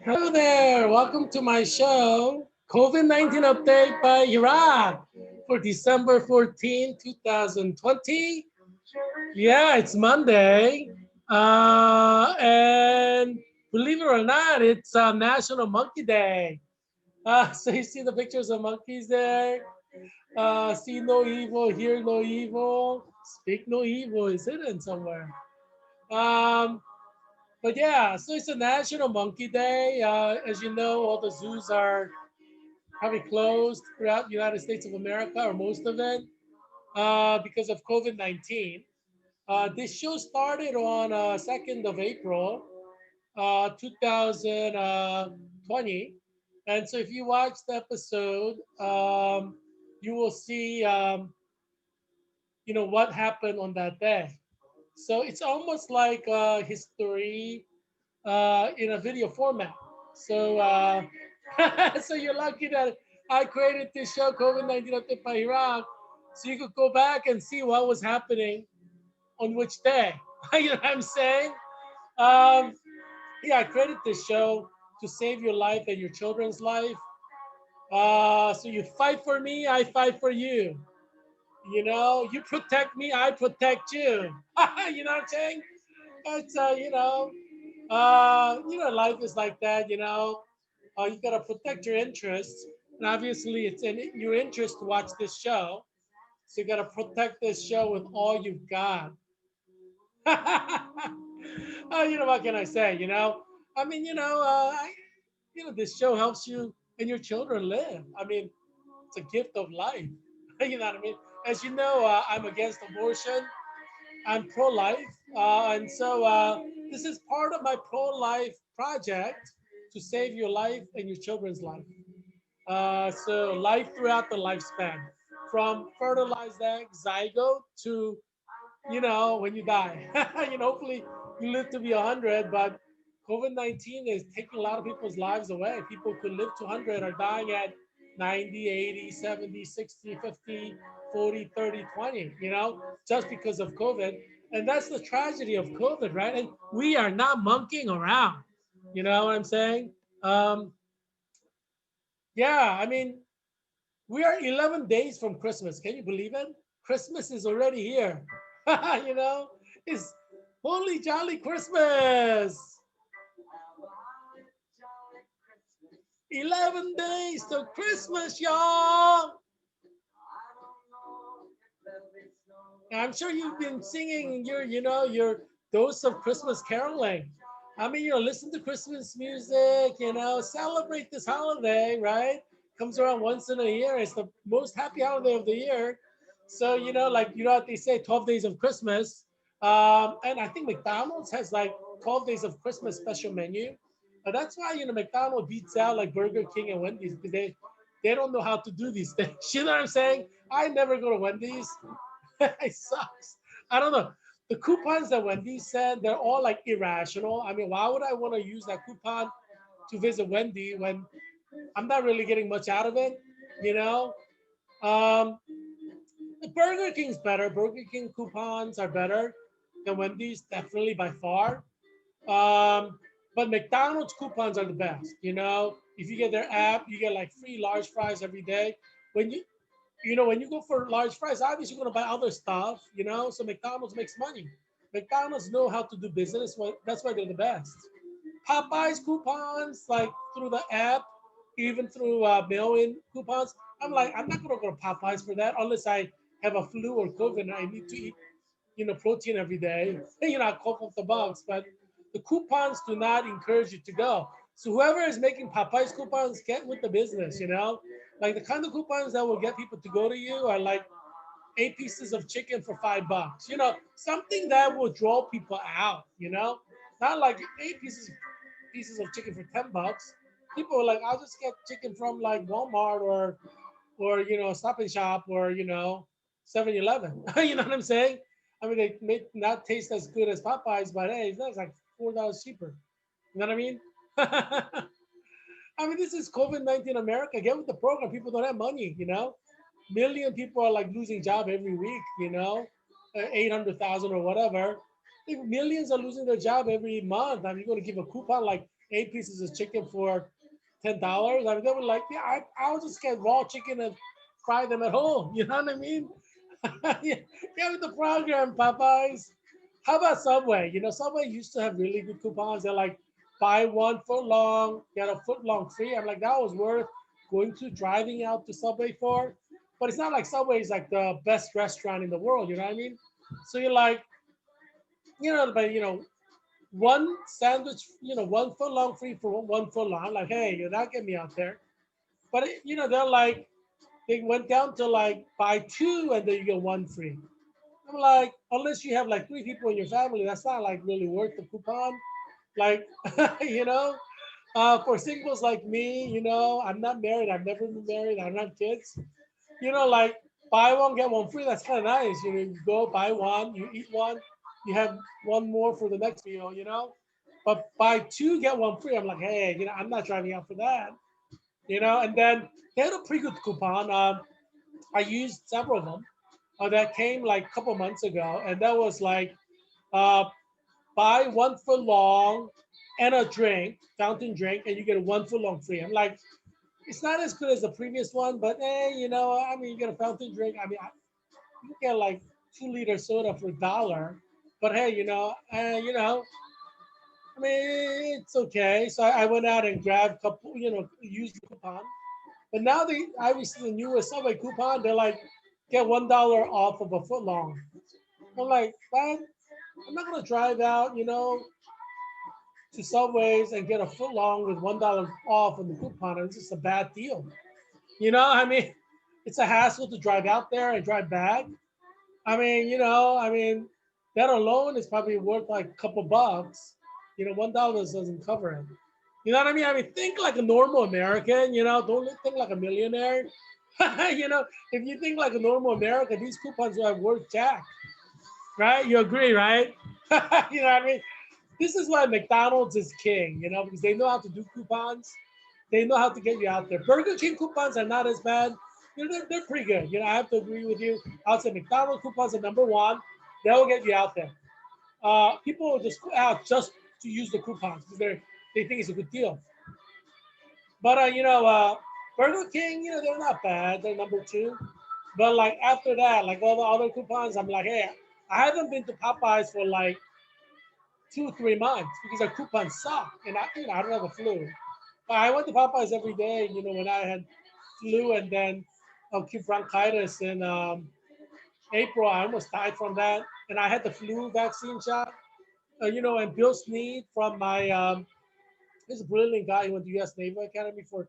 Hello there, welcome to my show, COVID-19 update by Heerak for December 14, 2020. Yeah, it's Monday. And believe it or not, it's National Monkey Day. So you see the pictures of monkeys there? See no evil, hear no evil, speak no evil is hidden somewhere. Um, but yeah, so it's a National Monkey Day. As you know, all the zoos are probably closed throughout the United States of America, or most of it, because of COVID-19. This show started on 2nd of April, 2020. And so if you watch the episode, you will see, what happened on that day. So it's almost like history in a video format. So, so you're lucky that I created this show, COVID-19 Update by Heerak, so you could go back and see what was happening on which day. You know what I'm saying? Um, yeah, I created this show to save your life and your children's life. So you fight for me, I fight for you. You protect me, I protect you. You know what I'm saying? It's life is like that. You gotta protect your interests, and obviously, it's in your interest to watch this show. So you gotta protect this show with all you've got. What can I say? I mean, this show helps you and your children live. I mean, it's a gift of life. You know what I mean? As you know, I'm against abortion. I'm pro-life, and so this is part of my pro-life project to save your life and your children's life. So life throughout the lifespan, from fertilized egg, zygote, to when you die. Hopefully you live to be 100, but COVID-19 is taking a lot of people's lives away. People could live to 100 are dying at 90, 80, 70, 60, 50, 40, 30, 20, just because of COVID. And that's the tragedy of COVID, right? And we are not monkeying around. You know what I'm saying? Um, yeah, I mean, we are 11 days from Christmas. Can you believe it? Christmas is already here. you know, it's holy jolly Christmas. 11 days to Christmas, y'all. I'm sure you've been singing your dose of Christmas caroling. I mean, listen to Christmas music, celebrate this holiday, right? Comes around once in a year. It's the most happy holiday of the year. So, what they say, 12 days of Christmas. And I think McDonald's has like 12 days of Christmas special menu. But that's why, McDonald's beats out like Burger King and Wendy's because they don't know how to do these things. You know what I'm saying? I never go to Wendy's. It sucks. I don't know. The coupons that Wendy said, they're all like irrational. I mean, why would I want to use that coupon to visit Wendy when I'm not really getting much out of it? You know? Um, the Burger King's better. Burger King coupons are better than Wendy's, definitely by far. But McDonald's coupons are the best. If you get their app, you get like free large fries every day. When when you go for large fries, obviously you're gonna buy other stuff, So McDonald's makes money. McDonald's know how to do business. That's why they're the best. Popeyes coupons, like through the app, even through mail-in coupons. I'm like, I'm not gonna go to Popeyes for that unless I have a flu or COVID and I need to eat, protein every day. I cough up the bugs, but the coupons do not encourage you to go. So whoever is making Popeyes coupons, get with the business. Like the kind of coupons that will get people to go to you are like 8 pieces of chicken for $5. Something that will draw people out. Not like 8 pieces of chicken for $10. People are like, I'll just get chicken from like Walmart or Stop and Shop or 7-Eleven. You know what I'm saying? I mean, they may not taste as good as Popeyes, but hey, that's like $4 cheaper. You know what I mean? I mean, this is COVID-19 America. Get with the program. People don't have money. Million people are like losing job every week, 800,000 or whatever. If millions are losing their job every month, and you're going to give a coupon like 8 pieces of chicken for $10. I mean, they were like, yeah, I'll just get raw chicken and fry them at home. You know what I mean? Yeah, get with the program, Popeyes. How about Subway? You know, Subway used to have really good coupons. They're like, buy 1 foot long, get a foot long free. I'm like, that was worth going to driving out to Subway for. But it's not like Subway is like the best restaurant in the world. You know what I mean? So you're like, but one sandwich, 1 foot long free for 1 foot long. I'm like, hey, you're not getting me out there. But they're like, they went down to like buy two and then you get one free. I'm like, unless you have like three people in your family, that's not like really worth the coupon. Like, you know, for singles like me, I'm not married. I've never been married. I don't have kids. Like buy one get one free. That's kind of nice. You go buy one, you eat one, you have one more for the next meal. But buy two get one free. I'm like, hey, I'm not driving out for that. And then they had a pretty good coupon. I used several of them. That came like a couple months ago, and that was like uh, buy 1 foot long and a drink, fountain drink, and you get a 1 foot long free. I'm like, it's not as good as the previous one, but I mean, you get a fountain drink. I mean, you get like 2 liter soda for $1. But hey, I mean, it's okay. So I went out and grabbed a couple, used the coupon. But now I received the newest Subway coupon. They're like, get $1 off of a foot long. I'm like, man, I'm not gonna drive out, to Subways and get a foot long with $1 off on the coupon. It's just a bad deal. I mean, it's a hassle to drive out there and drive back. I mean, that alone is probably worth like a couple bucks. $1 doesn't cover it. You know what I mean? I mean, think like a normal American. Don't think like a millionaire. If you think like a normal American, these coupons are worth jack, right? You agree, right? You know what I mean? This is why McDonald's is king, because they know how to do coupons. They know how to get you out there. Burger King coupons are not as bad. They're pretty good. I have to agree with you. I'll say McDonald's coupons are number one. They'll get you out there. People will just go out just to use the coupons because they think it's a good deal. But Burger King, they're not bad. They're number two. But like after that, like all the other coupons, I'm like, hey, I haven't been to Popeyes for like 2 3 months because our coupons suck, and I don't have a flu. But I went to Popeyes every day, when I had flu and then acute bronchitis in April. I almost died from that, and I had the flu vaccine shot. And Bill Snead from my he's a brilliant guy. He went to U.S. Naval Academy for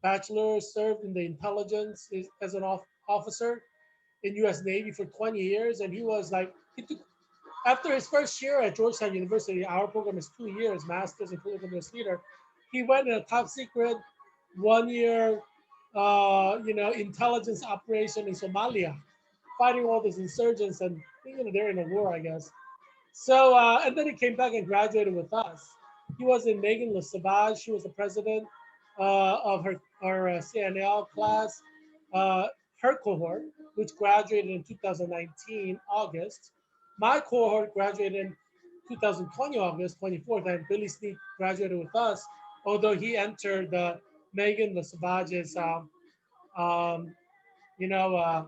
bachelor, served in the intelligence as an officer in U.S. Navy for 20 years, and he was like he took after his first year at Georgetown University. Our program is 2 years, master's in political administrator. He went in a top secret 1 year, intelligence operation in Somalia, fighting all these insurgents, and they're in a war, I guess. So and then he came back and graduated with us. He was in Megan Lasavage. She was the president of her CNL class, uh, her cohort, which graduated in 2019 August. My cohort graduated in 2020 August 24th, and Billy Sneak graduated with us, although he entered the Megan Lasavage's um, you know uh,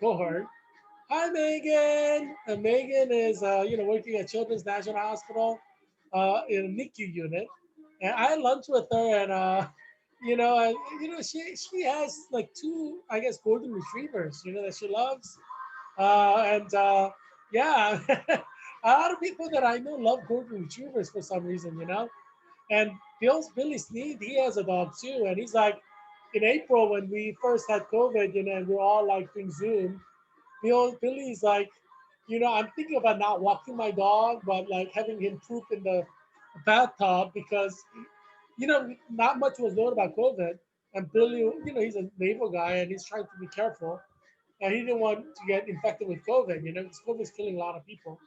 cohort. Hi, Megan. Megan is, working at Children's National Hospital in a NICU unit, and I had lunch with her, and she has like two, I guess, golden retrievers, that she loves, and yeah, a lot of people that I know love golden retrievers for some reason, And Billy Sneed, he has a dog too, and he's like, in April when we first had COVID, and we're all like doing Zoom. Billy's like, I'm thinking about not walking my dog, but like having him poop in the bathtub because, not much was known about COVID. And Billy, he's a naval guy and he's trying to be careful. And he didn't want to get infected with COVID, because COVID is killing a lot of people.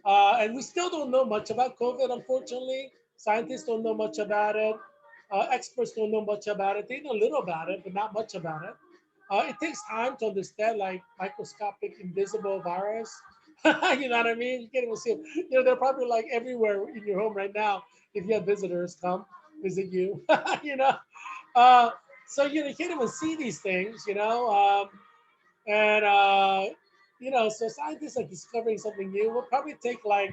And we still don't know much about COVID, unfortunately. Scientists don't know much about it. Experts don't know much about it. They know a little about it, but not much about it. It takes time to understand like microscopic invisible virus. You know what I mean? You can't even see them. You know, they're probably like everywhere in your home right now if you have visitors come visit you. You know, uh, so you can't even see these things. And so scientists are discovering something new. Will probably take like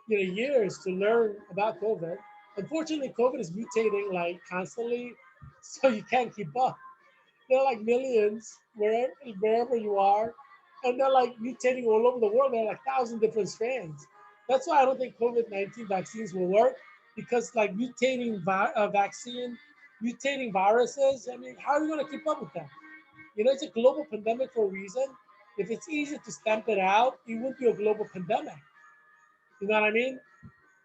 years to learn about COVID. Unfortunately, COVID is mutating like constantly, so you can't keep up. There are like millions wherever you are, and they're like mutating all over the world. There are like 1,000 different strands. That's why I don't think COVID-19 vaccines will work because like mutating viruses. I mean, how are you going to keep up with that? It's a global pandemic for a reason. If it's easy to stamp it out, it wouldn't be a global pandemic. You know what I mean?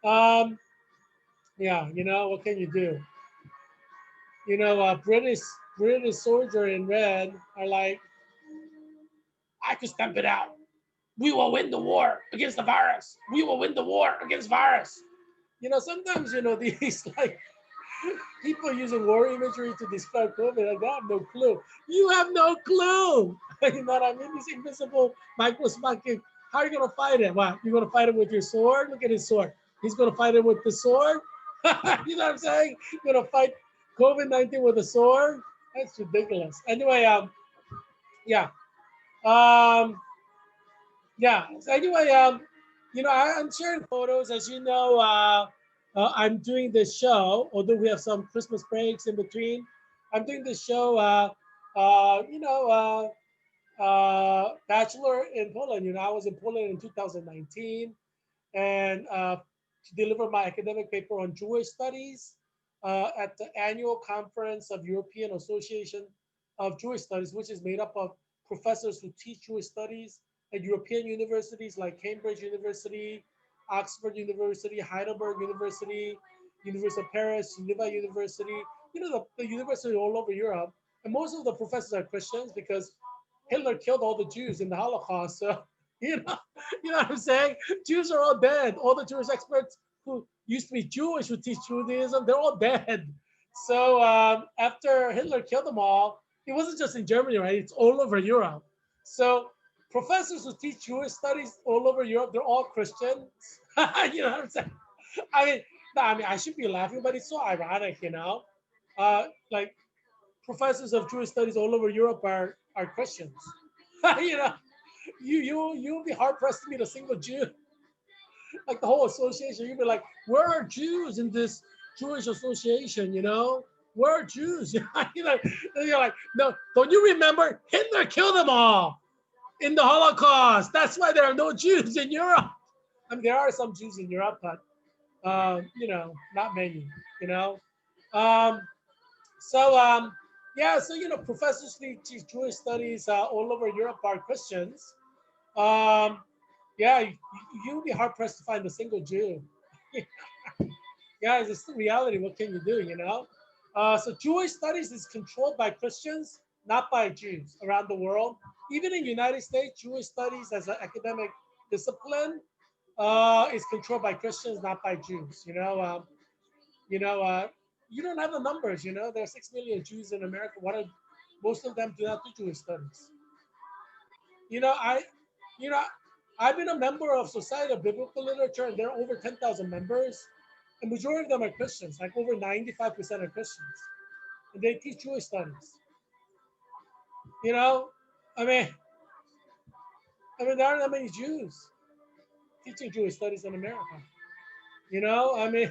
Um, yeah. What can you do? British soldier in red are like, I could stamp it out. We will win the war against the virus. We will win the war against virus. Sometimes these like people using war imagery to describe COVID, like, they have no clue. You have no clue. You know what I mean? These invisible microscopic. How are you gonna fight it? What? You're gonna fight it with your sword? Look at his sword. He's gonna fight it with the sword. You know what I'm saying? You're gonna fight COVID-19 with a sword? That's ridiculous. Anyway, yeah. Um, yeah. So anyway, I'm sharing photos. As you know, I'm doing this show. Although we have some Christmas breaks in between, I'm doing this show. Bachelor in Poland. I was in Poland in 2019, and to deliver my academic paper on Jewish studies at the annual conference of European Association of Jewish Studies, which is made up of professors who teach Jewish studies at European universities like Cambridge University, Oxford University, Heidelberg University, University of Paris, Geneva University, the university all over Europe. And most of the professors are Christians because Hitler killed all the Jews in the Holocaust. So, you know, you know what I'm saying? Jews are all dead. All the Jewish experts who used to be Jewish who teach Judaism, they're all dead. So after Hitler killed them all, it wasn't just in Germany, right? It's all over Europe. So professors who teach Jewish studies all over Europe, they're all Christians. You know what I'm saying? I mean, no, I should be laughing, but it's so ironic, like professors of Jewish studies all over Europe are Christians. you know, you'll be hard pressed to meet a single Jew. Like the whole association, you'll be like, where are Jews in this Jewish association? Where are Jews? And you're like, no, don't you remember Hitler killed them all in the Holocaust? That's why there are no Jews in Europe. I mean, there are some Jews in Europe, but not many. You know, um, so yeah, so professors who teach Jewish studies all over Europe are Christians. Um, yeah, you'll be hard pressed to find a single Jew. Guys, it's the reality. What can you do? So Jewish studies is controlled by Christians, not by Jews around the world. Even in the United States, Jewish studies as an academic discipline is controlled by Christians, not by Jews. You know, uh, you don't have the numbers. There are 6 million Jews in America. Most of them do not do Jewish studies. You know, I, you know, I've been a member of Society of Biblical Literature, and there are over 10,000 members. The majority of them are Christians, like over 95% are Christians, and they teach Jewish studies. You know, I mean, there aren't that many Jews teaching Jewish studies in America. I mean,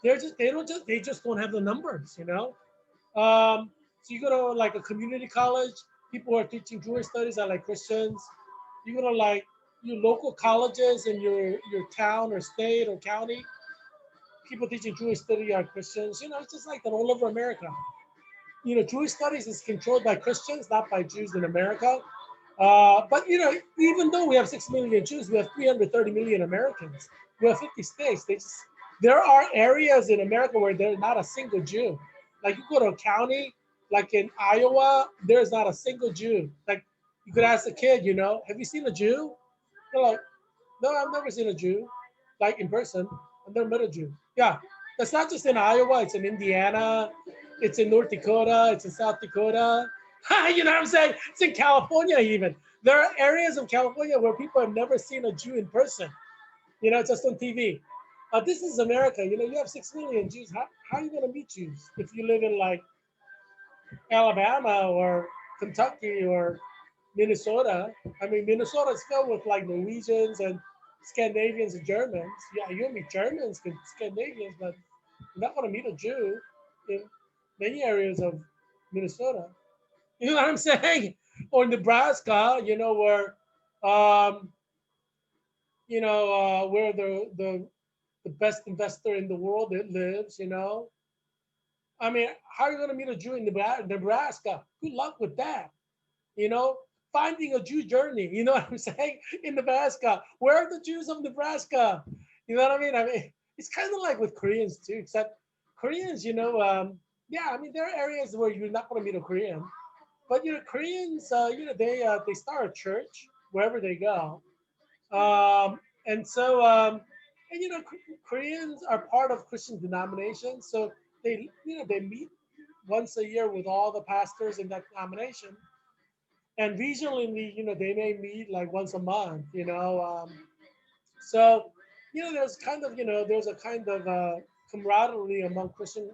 they just don't have the numbers. So you go to like a community college, people who are teaching Jewish studies are like Christians. You go to like your local colleges in your town or state or county, people teaching Jewish study are Christians. It's just like that all over America. Jewish studies is controlled by Christians, not by Jews in America. But even though we have 6 million Jews, we have 330 million Americans. We have 50 states. There are areas in America where there's not a single Jew. Like you go to a county, like in Iowa, there's not a single Jew. Like you could ask a kid, have you seen a Jew? They're like, no, I've never seen a Jew, like in person. I've never met a Jew. Yeah, that's not just in Iowa. It's in Indiana. It's in North Dakota. It's in South Dakota. You know what I'm saying? It's in California even. There are areas of California where people have never seen a Jew in person, just on TV. This is America. You have 6 million Jews. How are you going to meet Jews if you live in like Alabama or Kentucky or Minnesota? I mean, Minnesota is filled with like Norwegians and Scandinavians and Germans. Yeah, you'll meet Germans and Scandinavians, but you're not going to meet a Jew in many areas of Minnesota. You know what I'm saying? Or Nebraska, um, where the best investor in the world that lives. I mean, how are you going to meet a Jew in Nebraska? Good luck with that. You know, finding a Jew journey. You know what I'm saying? In Nebraska, where are the Jews of Nebraska? You know what I mean? I mean, it's kind of like with Koreans too, except Koreans, yeah, I mean, there are areas where you're not going to meet a Korean, but Koreans, they start a church wherever they go, and so and Koreans are part of Christian denominations, so they meet once a year with all the pastors in that denomination, and regionally, they may meet like once a month. So there's a kind of camaraderie among Christians,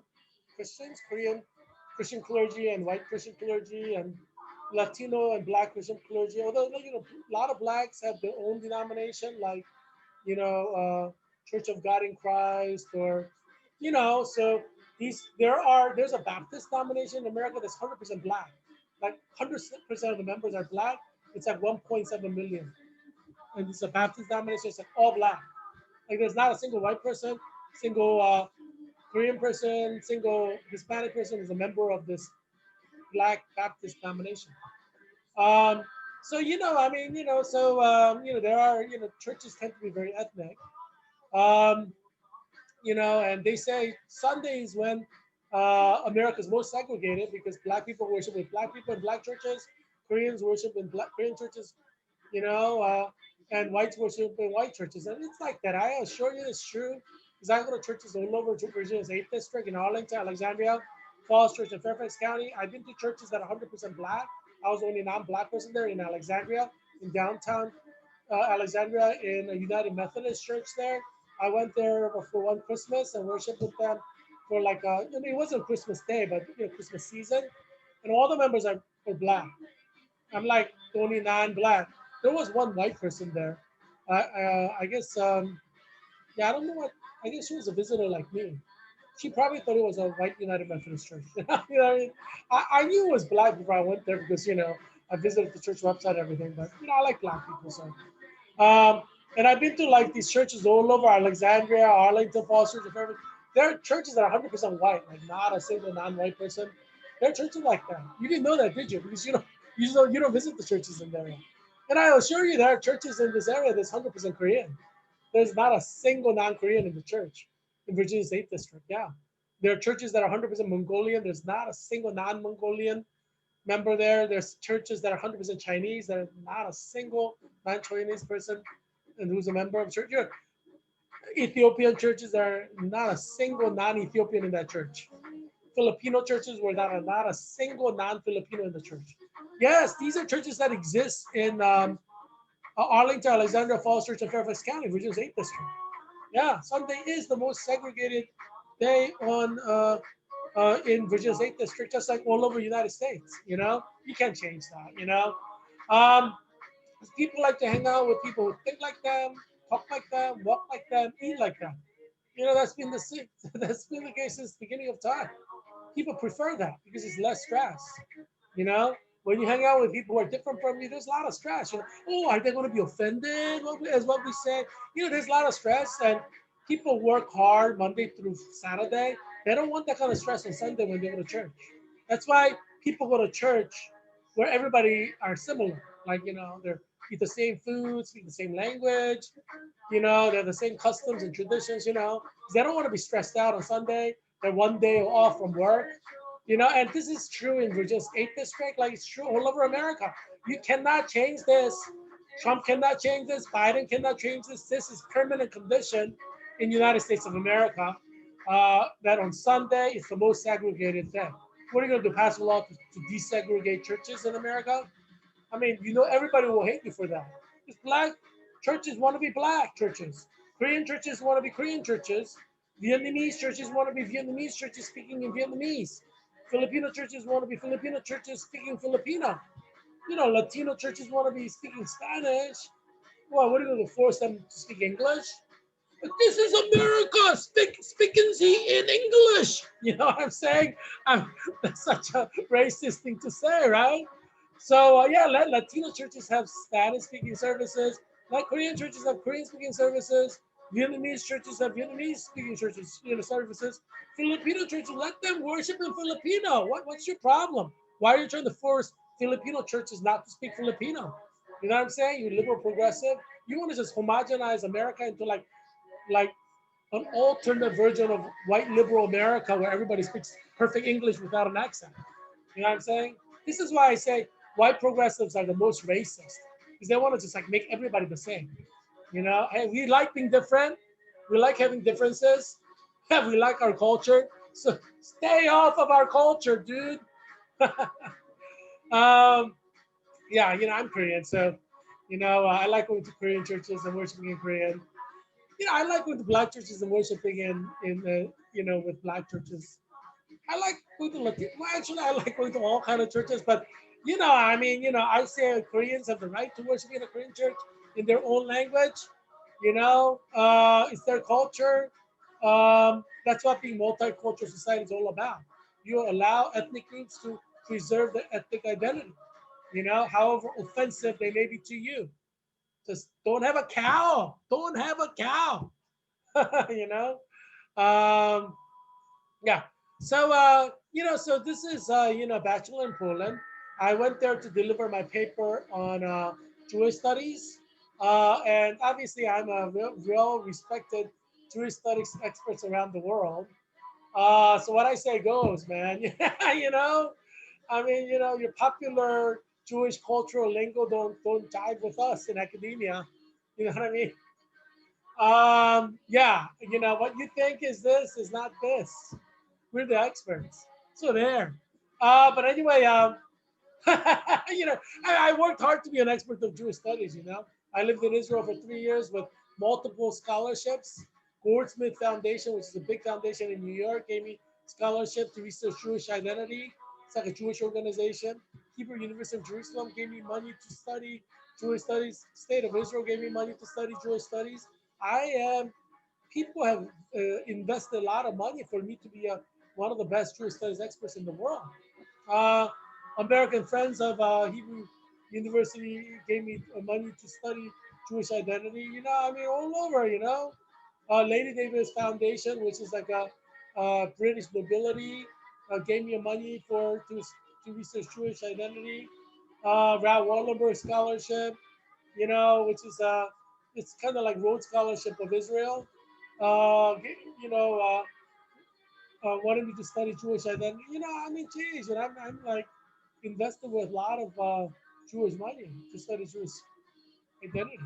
Christian clergy and white Christian clergy, and Latino and Black Christian clergy. Although a lot of blacks have their own denomination, like you know uh, Church of God in Christ, or so there's a Baptist denomination in America that's 100% black. Like 100% of the members are black. It's like 1.7 million, and it's a Baptist denomination. It's like all black. Like there's not a single white person, single Korean person, single Hispanic person is a member of this Black Baptist denomination. Um, so I mean, there are churches tend to be very ethnic. Um, and they say Sundays when America's most segregated because black people worship with black people in black churches, Koreans worship in black Korean churches, you know, uh, and whites worship in white churches. And it's like that. I assure you it's true. Because I go to churches all over Virginia's 8th District in Arlington, Alexandria, Falls Church in Fairfax County. I've been to churches that are 100% black. I was the only non-black person there in Alexandria, in downtown Alexandria, in a United Methodist Church there. I went there for one Christmas and worshiped with them for like, I mean, it wasn't Christmas Day, but Christmas season. And all the members are black. I'm like the only non-black. There was one white person there. I guess, yeah, I don't know what. I guess she was a visitor like me. She probably thought it was a white United Methodist church. You know what I mean? I knew it was black before I went there because I visited the church website and everything. But I like black people, so. And I've been to like these churches all over Alexandria, Arlington, Falls Church, and Fairfax. There are churches that are 100% white, like not a single non-white person. There are churches like that. You didn't know that, did you? Because you don't visit the churches in there. And I assure you, there are churches in this area that's 100% Korean. There's not a single non-Korean in the church in Virginia's 8th District. Yeah. There are churches that are 100% Mongolian. There's not a single non-Mongolian member there. There's churches that are 100% Chinese. There's not a single non-Chinese person and who's a member of church. Ethiopian churches, there are not a single non-Ethiopian in that church. Filipino churches where there are not a single non-Filipino in the church. Yes, these are churches that exist in Arlington, Alexandria, Falls Church, and Fairfax County, Virginia's 8th District. Yeah, Sunday is the most segregated day in Virginia's 8th District, just like all over the United States. You can't change that. Um, People like to hang out with people who think like them, talk like them, walk like them, eat like them. That's been the that's been the case since the beginning of time. People prefer that because it's less stress. You know, when you hang out with people who are different from you, there's a lot of stress. Oh, are they going to be offended? As what we say, there's a lot of stress, and people work hard Monday through Saturday. They don't want that kind of stress on Sunday when they go to church. That's why people go to church where everybody are similar. Like they're eat the same food, speak the same language. They have the same customs and traditions. They don't want to be stressed out on Sunday. They're one day off from work. And this is true in Virginia's 8th District, like it's true all over America. You cannot change this. Trump cannot change this. Biden cannot change this. This is permanent condition in the United States of America, that on Sunday it's the most segregated day. What are you going to do, pass a law to desegregate churches in America? I mean, everybody will hate you for that. Because black churches want to be black churches. Korean churches want to be Korean churches. Vietnamese churches want to be Vietnamese churches speaking in Vietnamese. Filipino churches want to be Filipino churches speaking Filipino. Latino churches want to be speaking Spanish. Well, what are you going to force them to speak English? But this is America. Speaking in English. You know what I'm saying? That's such a racist thing to say, right? So yeah, Latino churches have Spanish-speaking services. Like Korean churches have Korean-speaking services. Vietnamese churches have Vietnamese-speaking churches, services. Filipino churches, let them worship in Filipino. What's your problem? Why are you trying to force Filipino churches not to speak Filipino? You know what I'm saying? You liberal progressive. You want to just homogenize America into like an alternate version of white liberal America where everybody speaks perfect English without an accent. You know what I'm saying? This is why I say white progressives are the most racist because they want to just like make everybody the same. Hey, we like being different. We like having differences. Yeah, we like our culture. So stay off of our culture, dude. um, yeah, I'm Korean, so I like going to Korean churches and worshiping in Korean. I like going to black churches and worshiping in with black churches. I like going to Latino. Well, actually, I like going to all kind of churches, but I mean, I say Koreans have the right to worship in a Korean church in their own language. It's their culture. That's what being multicultural society is all about. You allow ethnic groups to preserve their ethnic identity. However offensive they may be to you. Just don't have a cow. Don't have a cow. you know. Um, yeah. So so this is bachelor in Poland. I went there to deliver my paper on Jewish studies, and obviously I'm a real respected Jewish studies experts around the world. So what I say goes, man. you know, I mean, your popular Jewish cultural lingo don't jive with us in academia. You know what I mean? Yeah, what you think is this is not this. We're the experts. So there. But anyway, I worked hard to be an expert of Jewish studies. I lived in Israel for 3 years with multiple scholarships. Goldsmith Foundation, which is a big foundation in New York, gave me scholarship to research Jewish identity. It's like a Jewish organization. Hebrew University of Jerusalem gave me money to study Jewish studies. State of Israel gave me money to study Jewish studies. I am People have invested a lot of money for me to be one of the best Jewish studies experts in the world. Uh, American Friends of Hebrew University gave me money to study Jewish identity. I mean, all over. Lady Davis Foundation, which is like a British nobility, gave me money to research Jewish identity. Ralph Wallenberg Scholarship, which is it's kind of like Rhodes Scholarship of Israel. Uh, you know, wanted me to study Jewish identity. I mean, geez, and I'm like invested with a lot of Jewish money to study Jewish identity.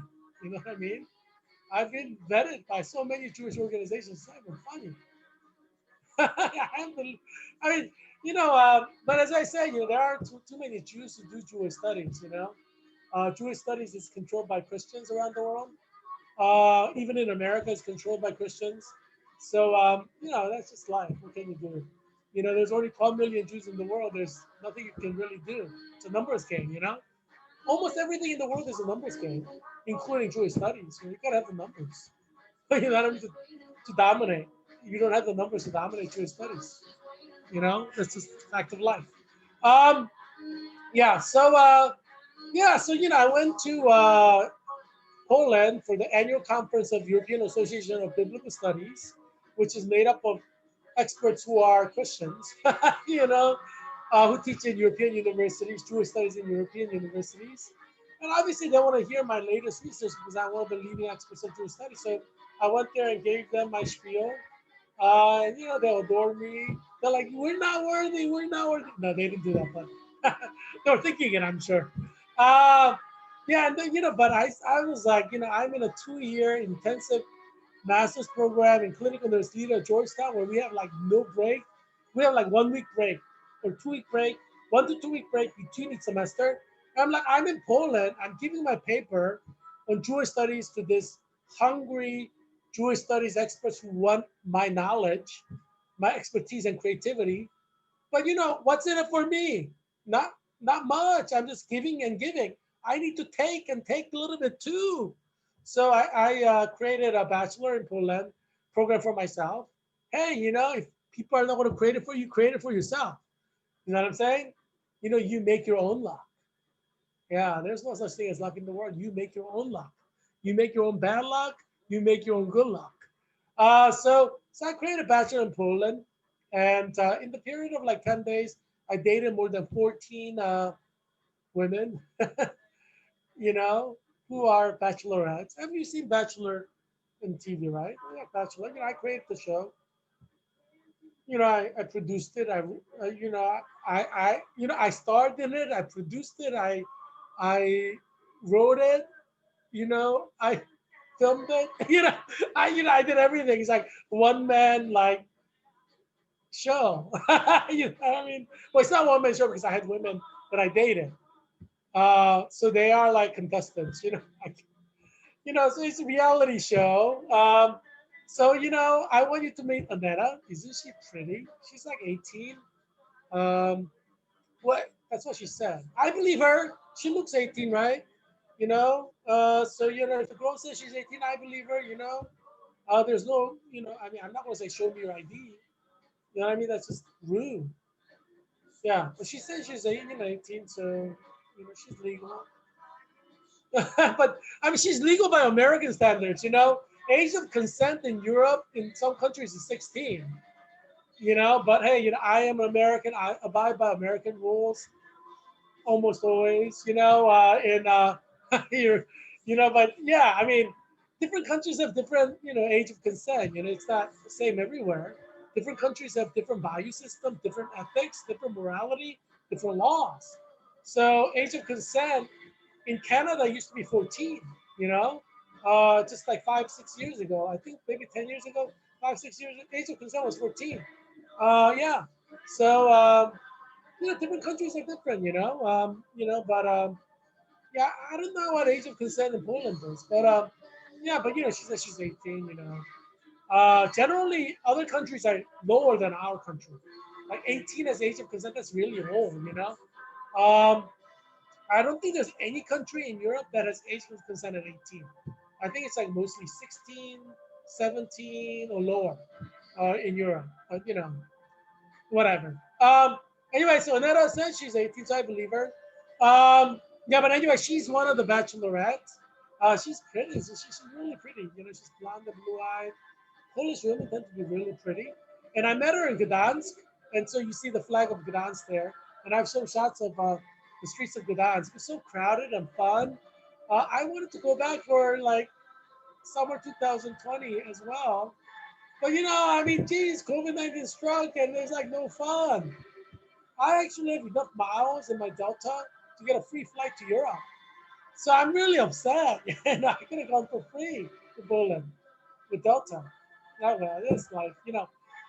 You know what I mean? I've been vetted by so many Jewish organizations. It's not even funny. I mean, but as I say, there are too many Jews who do Jewish studies. Jewish studies is controlled by Christians around the world. Even in America, it's controlled by Christians. So, that's just life. What can you do? There's only 12 million Jews in the world. There's nothing you can really do. It's a numbers game. Almost everything in the world is a numbers game, including Jewish studies. You gotta have the numbers. What I mean to dominate. You don't have the numbers to dominate Jewish studies. That's just a fact of life. Um, yeah. So I went to Poland for the annual conference of European Association of Biblical Studies, which is made up of experts who are Christians, you know, who teach in European universities, Jewish studies in European universities. And obviously, they want to hear my latest research because I'm one of the leading experts of Jewish studies. So I went there and gave them my spiel. And, they adore me. They're like, we're not worthy, we're not worthy. No, they didn't do that, but they were thinking it, I'm sure. Uh, yeah, and then, but I was like, I'm in a 2-year intensive master's program in clinical nurse leader at Georgetown where we have like no break. We have like 1 week break or 2 week break, 1 to 2 week break between each semester. I'm like, I'm in Poland. I'm giving my paper on Jewish studies to this hungry Jewish studies experts who want my knowledge, my expertise and creativity. But what's in it for me? Not not much. I'm just giving and giving. I need to take and take a little bit too. So I created a bachelor in Poland program for myself. Hey, if people are not going to create it for you, create it for yourself. You know what I'm saying? You make your own luck. Yeah, there's no such thing as luck in the world. You make your own luck. You make your own bad luck. You make your own good luck. So I created a bachelor in Poland, and in the period of like 10 days, I dated more than 14 women, you know, who are bachelorettes. Have you seen Bachelor in TV, right? Yeah, Bachelor. I created the show. I produced it. I starred in it. I produced it. I wrote it. I filmed it. I did everything. It's like one man like show. You know what I mean? Well, it's not one man show because I had women that I dated. So they are like contestants. So it's a reality show. I want you to meet Aneta. Isn't she pretty? She's like 18. Um, what? That's what she said. I believe her. She looks 18, right? If the girl says she's 18, I believe her. There's no, I mean, I'm not gonna say show me your ID. You know what I mean? That's just rude. Yeah, but she says she's 18, so she's legal. But I mean, she's legal by American standards. Age of consent in Europe in some countries is 16. But hey, I am an American. I abide by American rules almost always. Here, but yeah, I mean, different countries have different, age of consent. It's not the same everywhere. Different countries have different value system, different ethics, different morality, different laws. So age of consent in Canada used to be 14. You know, just like 5, 6 years ago. I think maybe 10 years ago, 5, 6 years. Age of consent was 14. Yeah. So different countries are different. But yeah, I don't know what age of consent in Poland is, but yeah, but she says she's 18. Generally, other countries are lower than our country. Like 18 as age of consent, that's really old. Um, I don't think there's any country in Europe that has age of consent at 18. I think it's like mostly 16, 17 or lower in Europe. But whatever. Anyway, so Aneta says she's 18, so I believe her. Yeah, but anyway, she's one of the bachelorettes. She's pretty. She's really pretty. She's blonde and blue eyed. Polish women tend to be really pretty. And I met her in Gdansk, and so you see the flag of Gdansk there. And I've shown shots of the streets of Gdansk. It's so crowded and fun. I wanted to go back for like summer 2020 as well. But I mean, geez, COVID-19 struck and there's like no fun. I actually have enough miles in my Delta to get a free flight to Europe. So I'm really upset. And I could have gone for free to Poland with Delta. Oh, well, it's like,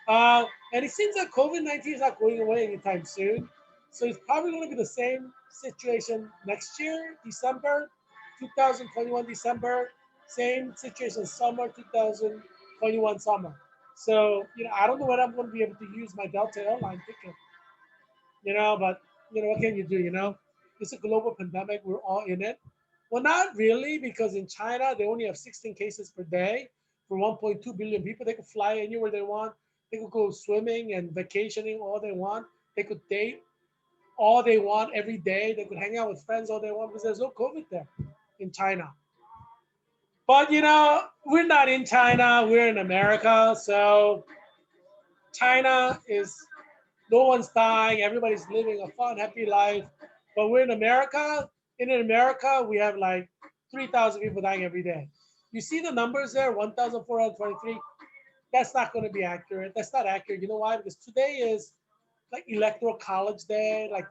and it seems like COVID-19 is not going away anytime soon. So it's probably going to be the same situation next year, December, 2021 December, same situation summer 2021 summer. So, I don't know when I'm going to be able to use my Delta airline ticket, but, what can you do, It's a global pandemic. We're all in it. Well, not really, because in China, they only have 16 cases per day for 1.2 billion people. They could fly anywhere they want. They could go swimming and vacationing all they want. They could date all they want every day. They could hang out with friends all they want because there's no COVID there in China. But, we're not in China. We're in America. So China is, no one's dying. Everybody's living a fun, happy life. But we're in America. In America, we have like 3,000 people dying every day. You see the numbers there, 1,423. That's not going to be accurate. That's not accurate. You know why? Because today is like electoral college day. Like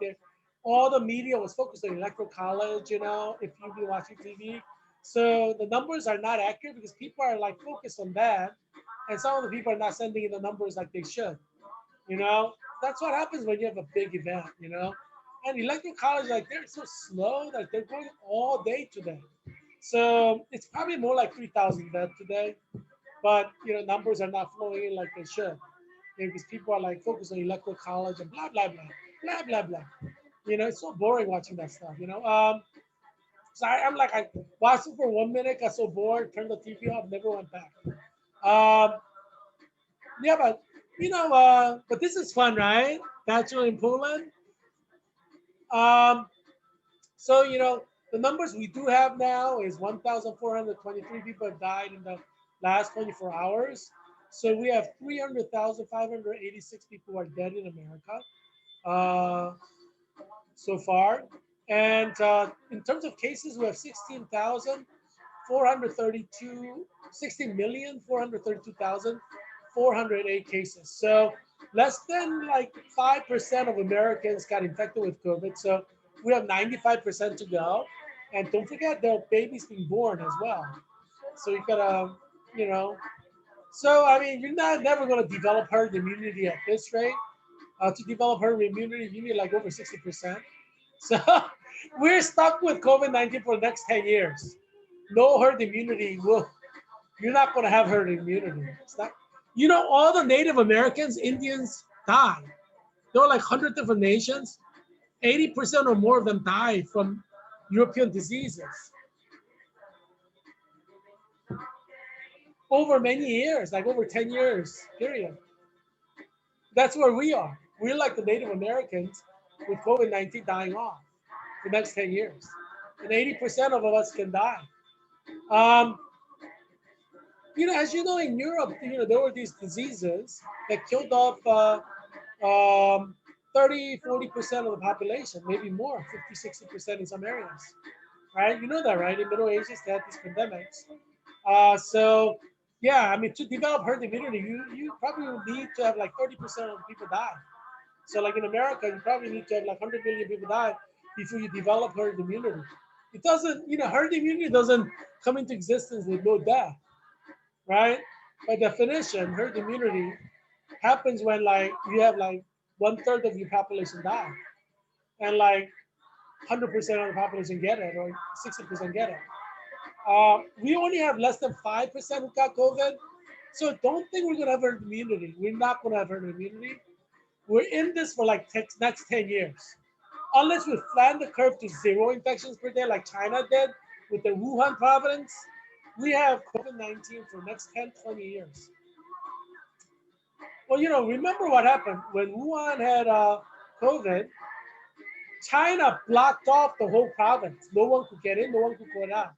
all the media was focused on electoral college. If you've been watching TV, so the numbers are not accurate because people are like focused on that, and some of the people are not sending in the numbers like they should. You know, that's what happens when you have a big event. And electoral college, like they're so slow that they're going all day today. So it's probably more like 3,000 dead today, but numbers are not flowing in like they should, because people are like focused on electoral college and blah blah blah blah blah blah. It's so boring watching that stuff. So I'm like, I watched it for 1 minute, got so bored, turned the TV off, never went back. Um, yeah, but this is fun, right? Bachelor in Poland. Um, so the numbers we do have now is 1,423 people have died in the last 24 hours. So we have 300,586 people who are dead in America so far. And in terms of cases, we have 16,432,408 cases. So less than like 5% of Americans got infected with COVID. So we have 95% to go. And don't forget, there are babies being born as well. So you gotta, you know. So I mean, you're not never gonna develop herd immunity at this rate. To develop herd immunity, you need like over 60%. So we're stuck with COVID-19 for the next 10 years. No herd immunity will. You're not going to have herd immunity. It's not, all the Native Americans, Indians died. There were like 100 different nations. 80% or more of them died from European diseases over many years, like over 10 years, period. That's where we are. We're like the Native Americans with COVID-19 dying off the next 10 years. And 80% of us can die. Um, as you know, in Europe, there were these diseases that killed off 30, 40% of the population, maybe more, 50, 60% in some areas, right? You know that, right? In Middle Ages, they had these pandemics. So, yeah, I mean, to develop herd immunity, you probably will need to have like 30% of the people die. So, like in America, you probably need to have like 100 million people die before you develop herd immunity. It doesn't, herd immunity doesn't come into existence with no death, right? By definition, herd immunity happens when like you have like 1/3 of your population die, and like 100% of the population get it, or 60% get it. We only have less than 5% who got COVID, so don't think we're gonna have herd immunity. We're not gonna have herd immunity. We're in this for like next 10 years, unless we flatten the curve to 0 infections per day, like China did with the Wuhan province. We have COVID-19 for next 10, 20 years. Well, remember what happened when Wuhan had COVID? China blocked off the whole province. No one could get in, no one could go out,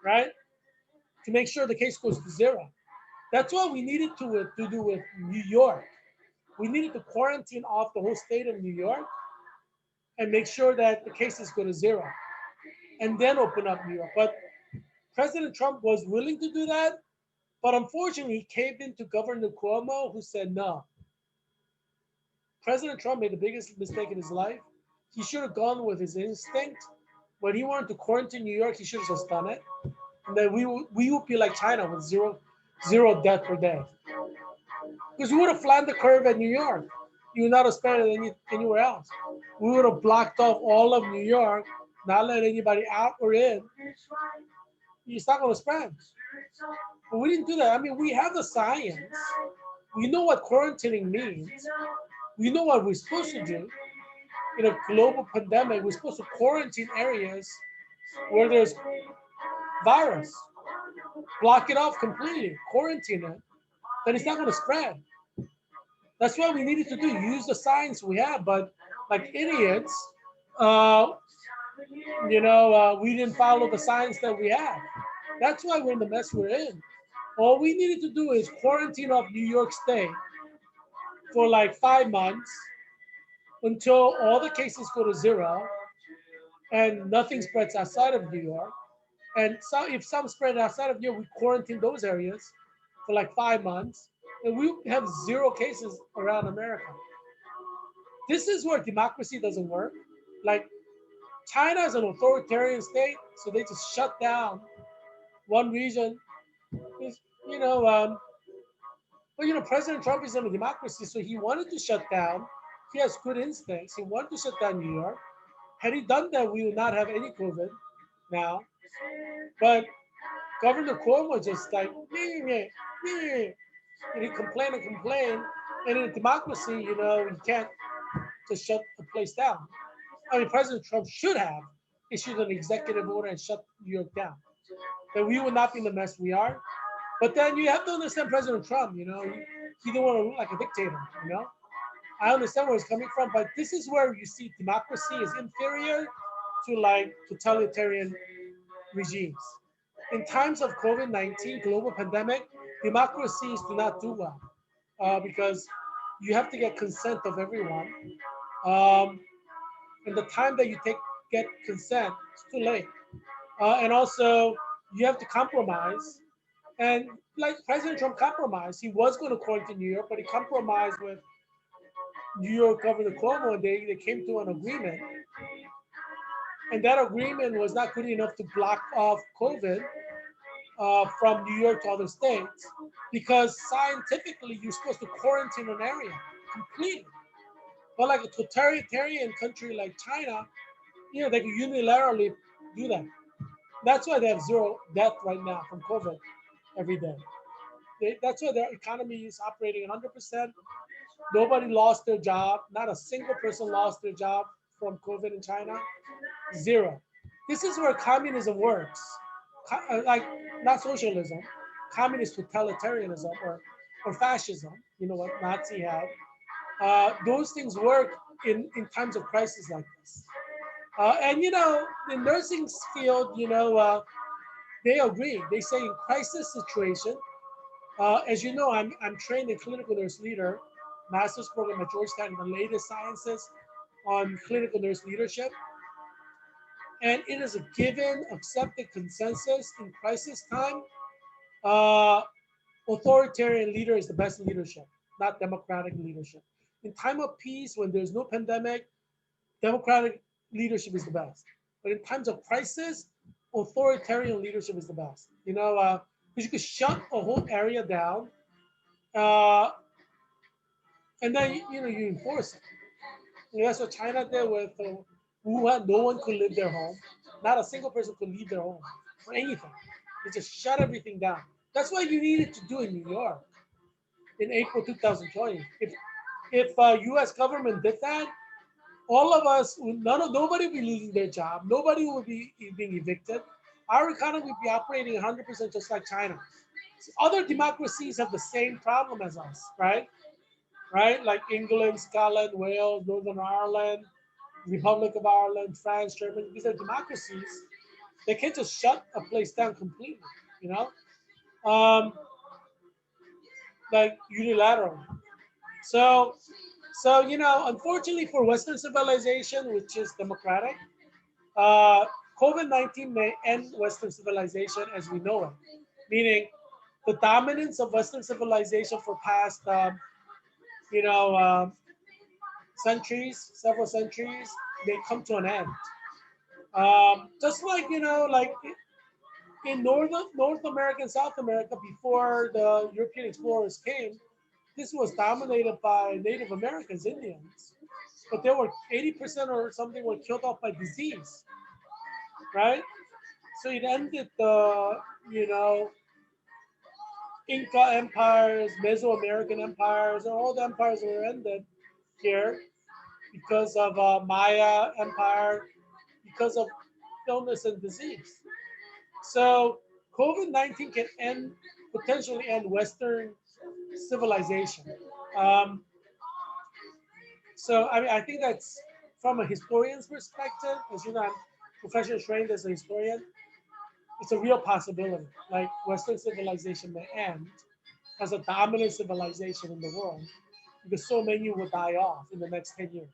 right? To make sure the case goes to zero. That's what we needed to do with New York. We needed to quarantine off the whole state of New York and make sure that the cases go to zero, and then open up New York. But President Trump was willing to do that, but unfortunately, he caved into Governor Cuomo, who said no. President Trump made the biggest mistake in his life. He should have gone with his instinct. When he wanted to quarantine New York, he should have just done it. And then we would be like China with zero death per day. Because we would have flattened the curve at New York. You would not have spread it anywhere else. We would have blocked off all of New York, not let anybody out or in. It's not going to spread. But we didn't do that. I mean, we have the science. We know what quarantining means. We know what we're supposed to do. In a global pandemic, we're supposed to quarantine areas where there's virus, block it off completely, quarantine it, then it's not going to spread. That's what we needed to do, use the science we have. But like idiots, uh, we didn't follow the science that we have. That's why we're in the mess we're in. All we needed to do is quarantine off New York State for like 5 months until all the cases go to zero and nothing spreads outside of New York. And so if some spread outside of New York, we quarantine those areas for like 5 months, and we have zero cases around America. This is where democracy doesn't work. Like China is an authoritarian state, so they just shut down one region. Is you know, But President Trump is in a democracy, so he wanted to shut down He has good instincts. He wanted to shut down New York. Had he done that, we would not have any COVID now. But Governor Cuomo just like, meh, meh, meh. And he complained and complained. And in a democracy, you can't just shut a place down. I mean, President Trump should have issued an executive order and shut New York down. Then we would not be in the mess we are. But then you have to understand President Trump, he didn't want to look like a dictator. I understand where he's coming from, but this is where you see democracy is inferior to like totalitarian regimes. In times of COVID-19 global pandemic, democracies do not do well because you have to get consent of everyone. Um, and the time that you take get consent, it's too late. And also, you have to compromise. And like President Trump compromised, he was going to quarantine New York, but he compromised with New York Governor Cuomo, and they came to an agreement. And that agreement was not good enough to block off COVID from New York to other states because scientifically you're supposed to quarantine an area completely. But like a totalitarian country like China, they can unilaterally do that. That's why they have zero death right now from COVID every day. That's why their economy is operating 100%. Nobody lost their job. Not a single person lost their job from COVID in China. Zero. This is where communism works. Like not socialism, communist totalitarianism or fascism. You know what Nazi had. Those things work in times of crisis like this. And the nursing field, they agree. They say in crisis situation, as you know, I'm trained in clinical nurse leader, master's program at Georgetown in the latest sciences on clinical nurse leadership. And it is a given, accepted consensus in crisis time. Uh, Authoritarian leader is the best leadership, not democratic leadership. In time of peace, when there's no pandemic, democratic leadership is the best. But in times of crisis, authoritarian leadership is the best. Because you could shut a whole area down, uh, and then you enforce it. That's what China did with Wuhan. No one could leave their home. Not a single person could leave their home for anything. They just shut everything down. That's what you needed to do in New York in April 2020. If U.S. government did that, all of us, nobody would be losing their job. Nobody would be being evicted. Our economy would be operating 100% just like China. Other democracies have the same problem as us, right? Right? Like England, Scotland, Wales, Northern Ireland, Republic of Ireland, France, Germany. These are democracies. They can't just shut a place down completely, you know? Um, like unilateral. So, unfortunately for Western civilization, which is democratic, uh, COVID-19 may end Western civilization as we know it, meaning the dominance of Western civilization for past, you know, um, centuries, several centuries, may come to an end. Just like like in North America and South America before the European explorers came, this was dominated by Native Americans, Indians, but they were 80% or something were killed off by disease, right? So it ended the Inca empires, Mesoamerican empires, and all the empires were ended here because of Maya Empire, because of illness and disease. So COVID-19 can potentially end Western civilization. Um, so I mean, I think that's from a historian's perspective, as you know, I'm professionally trained as a historian. It's a real possibility. Like Western civilization may end as a dominant civilization in the world because so many will die off in the next 10 years.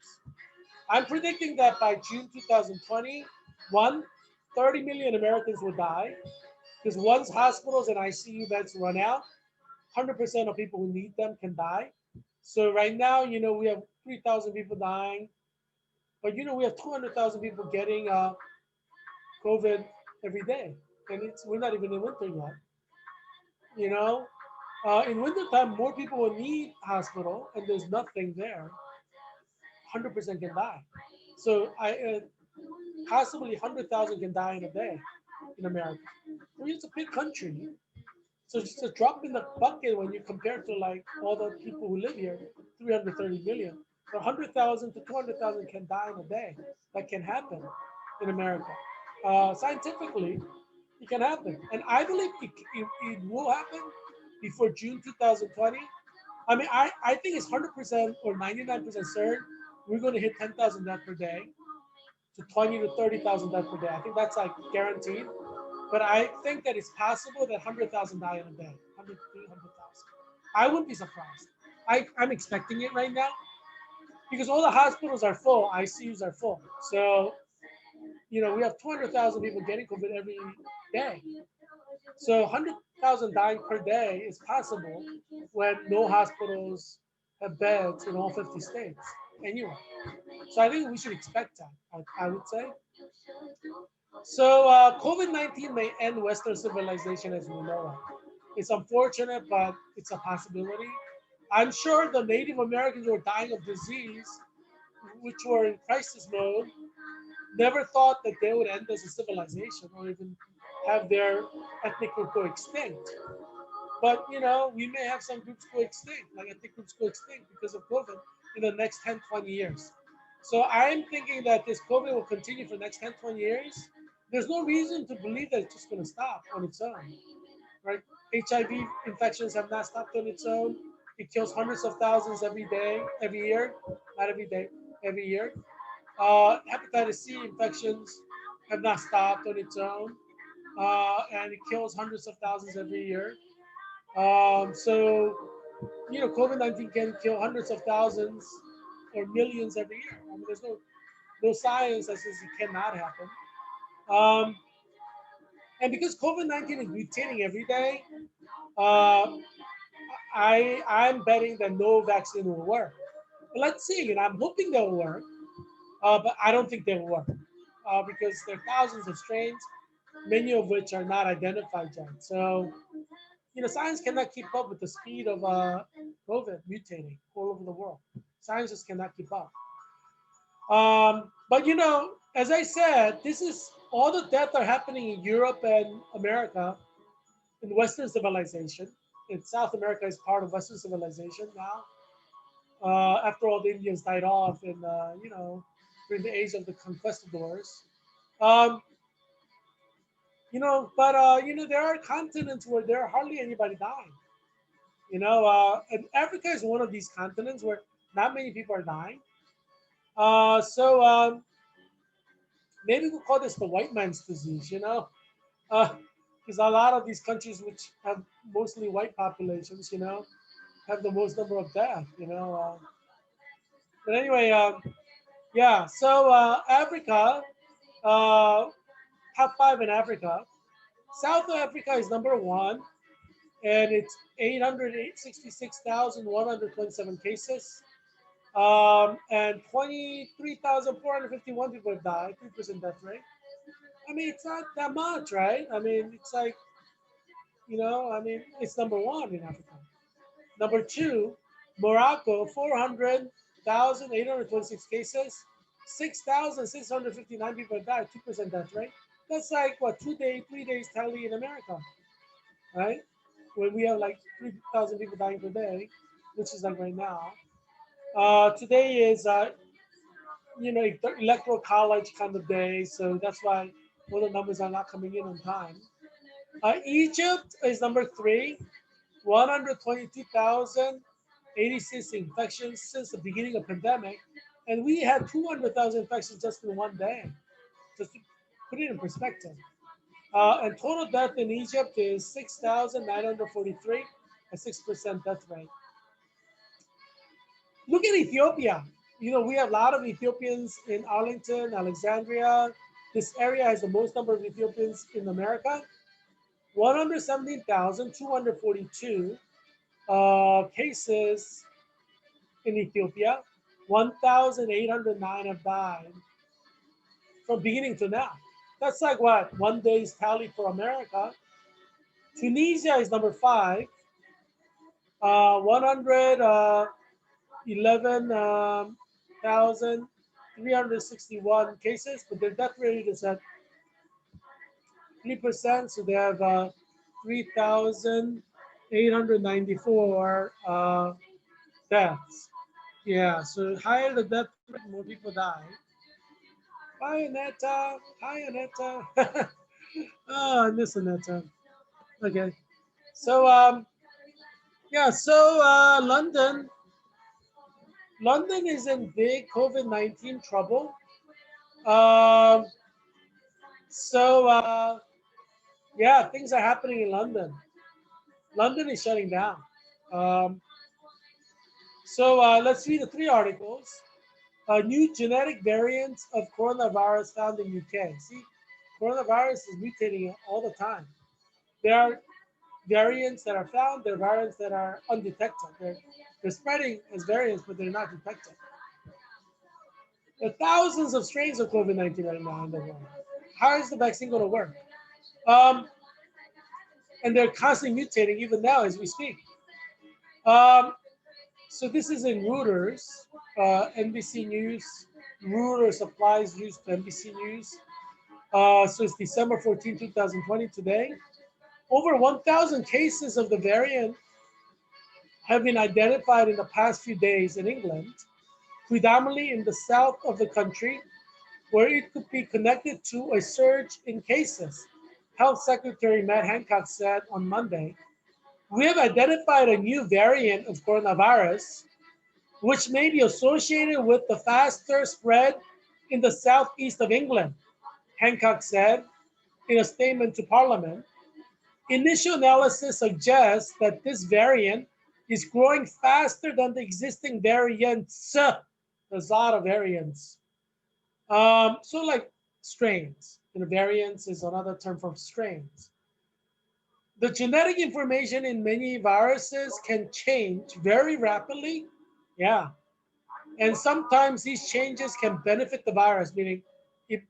I'm predicting that by June 2021, 30 million Americans will die because once hospitals and ICU beds run out, 100% of people who need them can die. So right now, we have 3,000 people dying, but we have 200,000 people getting COVID every day, and we're not even in winter yet. You know, in wintertime, more people will need hospital, and there's nothing there. 100% can die. So possibly 100,000 can die in a day in America. I mean, it's a big country. So it's just a drop in the bucket when you compare to like all the people who live here, 330 million. So 100,000 to 200,000 can die in a day. That can happen in America. Scientifically, it can happen. And I believe it will happen before June 2020. I mean, I think it's 100% or 99% certain we're going to hit 10,000 deaths per day to 20 to 30,000 deaths per day. I think that's like guaranteed. But I think that it's possible that 100,000 die in a day, 100, 300,000. I wouldn't be surprised. I'm expecting it right now because all the hospitals are full, ICUs are full. So, we have 200,000 people getting COVID every day. So 100,000 dying per day is possible when no hospitals have beds in all 50 states anyway. So I think we should expect that, I would say. So COVID-19 may end Western civilization as we know it. It's unfortunate, but it's a possibility. I'm sure the Native Americans who were dying of disease, which were in crisis mode, never thought that they would end as a civilization or even have their ethnic group go extinct. But we may have some groups go extinct, like ethnic groups go extinct because of COVID in the next 10, 20 years. So I'm thinking that this COVID will continue for the next 10, 20 years. There's no reason to believe that it's just going to stop on its own, right? HIV infections have not stopped on its own. It kills hundreds of thousands every day, every year, not every day, every year. Hepatitis C infections have not stopped on its own, and it kills hundreds of thousands every year. So, COVID-19 can kill hundreds of thousands or millions every year. I mean, there's no science that says it cannot happen. Um, and because COVID-19 is mutating every day, uh, I'm betting that no vaccine will work. But let's see, and I'm hoping they'll work, but I don't think they will work because there are thousands of strains, many of which are not identified yet. So, science cannot keep up with the speed of COVID mutating all over the world. Science just cannot keep up. But as I said, this is all the deaths are happening in Europe and America, in Western civilization. In South America is part of Western civilization now. After all the Indians died off in during the age of the conquistadors. Um, but there are continents where there are hardly anybody dying. And Africa is one of these continents where not many people are dying. So maybe we'll call this the white man's disease, because a lot of these countries which have mostly white populations, have the most number of deaths. But anyway, yeah. So Africa, uh, top five in Africa. South Africa is number one, and it's 866,127 cases. And 23,451 people have died, 3% death rate. I mean, it's not that much, right? I mean, it's like, it's number one in Africa. Number two, Morocco, 400,826 cases, 6,659 people have died, 2% death rate. That's like, what, 2 days, 3 days tally in America, right? When we have like 3,000 people dying per day, which is like right now. Today is electoral college kind of day, so that's why all the numbers are not coming in on time. Egypt is number three, 122,086 infections since the beginning of pandemic, and we had 200,000 infections just in one day. Just to put it in perspective. And total death in Egypt is 6,943, a 6% death rate. Look at Ethiopia. We have a lot of Ethiopians in Arlington, Alexandria. This area has the most number of Ethiopians in America. 117,242 cases in Ethiopia. 1,809 have died from beginning to now. That's like what? 1 day's tally for America. Tunisia is number five. 111 361 cases, but their death rate is at 3%, so they have 3,894 deaths. Yeah, so higher the death rate, more people die. Bye, Aneta. Hi, Aneta. Oh, I miss Aneta. Okay. So, yeah, so London is in big COVID-19 trouble. Um, so, yeah, things are happening in London. London is shutting down. Um, so, let's read the three articles. New genetic variants of coronavirus found in UK. See, coronavirus is mutating all the time. There are variants that are found, there are variants that are undetected. They're spreading as variants, but they're not detected. There are thousands of strains of COVID-19 right now in the world. How is the vaccine going to work? Um, and they're constantly mutating even now as we speak. Um, so this is in Reuters, NBC News. Reuters supplies news to NBC News. So it's December 14, 2020 today. Over 1,000 cases of the variant have been identified in the past few days in England, predominantly in the south of the country, where it could be connected to a surge in cases. Health Secretary Matt Hancock said on Monday, "We have identified a new variant of coronavirus, which may be associated with the faster spread in the southeast of England," Hancock said in a statement to Parliament. Initial analysis suggests that this variant is growing faster than the existing variants. There's a lot of variants. So like strains. Variants is another term for strains. The genetic information in many viruses can change very rapidly. Yeah. And sometimes these changes can benefit the virus, meaning if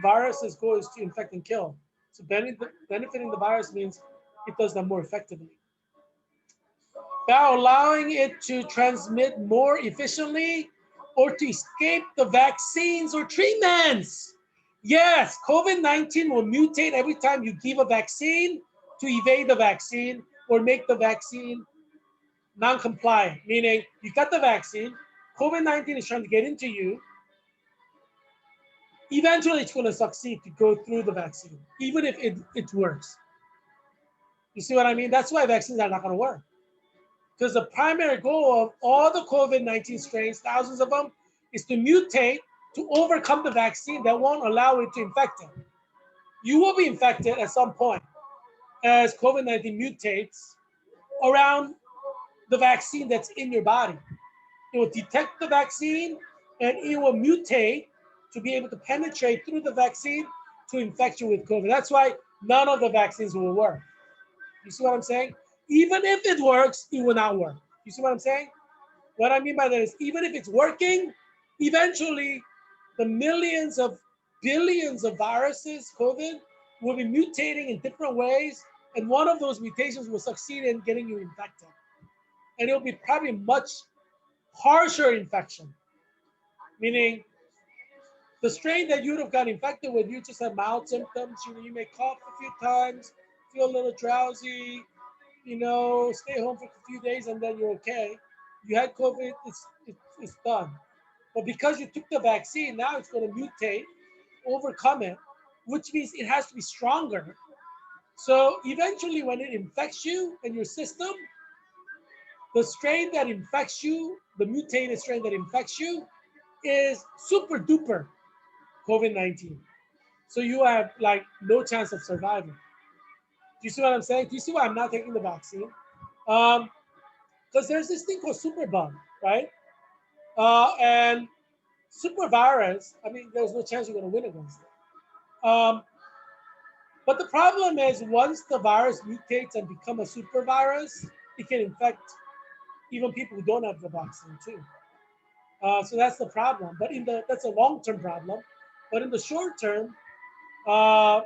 viruses goes to infect and kill. So benefiting the virus means it does that more effectively. By allowing it to transmit more efficiently or to escape the vaccines or treatments. Yes, COVID-19 will mutate every time you give a vaccine to evade the vaccine or make the vaccine non-compliant, meaning you got the vaccine, COVID-19 is trying to get into you, eventually it's going to succeed to go through the vaccine, even if it works. You see what I mean? That's why vaccines are not going to work. Because the primary goal of all the COVID-19 strains, thousands of them, is to mutate to overcome the vaccine that won't allow it to infect them. You will be infected at some point as COVID-19 mutates around the vaccine that's in your body. It will detect the vaccine and it will mutate to be able to penetrate through the vaccine to infect you with COVID. That's why none of the vaccines will work. You see what I'm saying? Even if it works, it will not work. You see what I'm saying? What I mean by that is even if it's working, eventually the millions of billions of viruses, COVID, will be mutating in different ways. And one of those mutations will succeed in getting you infected. And it'll be probably much harsher infection, meaning the strain that you would have got infected with, you just have mild symptoms. You may cough a few times, feel a little drowsy, stay home for a few days and then you're okay. You had COVID, it's done. But because you took the vaccine, now it's going to mutate, overcome it, which means it has to be stronger. So eventually when it infects you and your system, the strain that infects you, the mutated strain that infects you, is super duper COVID-19. So you have like no chance of surviving. Do you see what I'm saying? Do you see why I'm not taking the vaccine? Because there's this thing called superbug, right? And super virus, I mean, there's no chance you're going to win against it. But the problem is once the virus mutates and become a super virus, it can infect even people who don't have the vaccine too. So that's the problem. But that's a long-term problem. But in the short term, if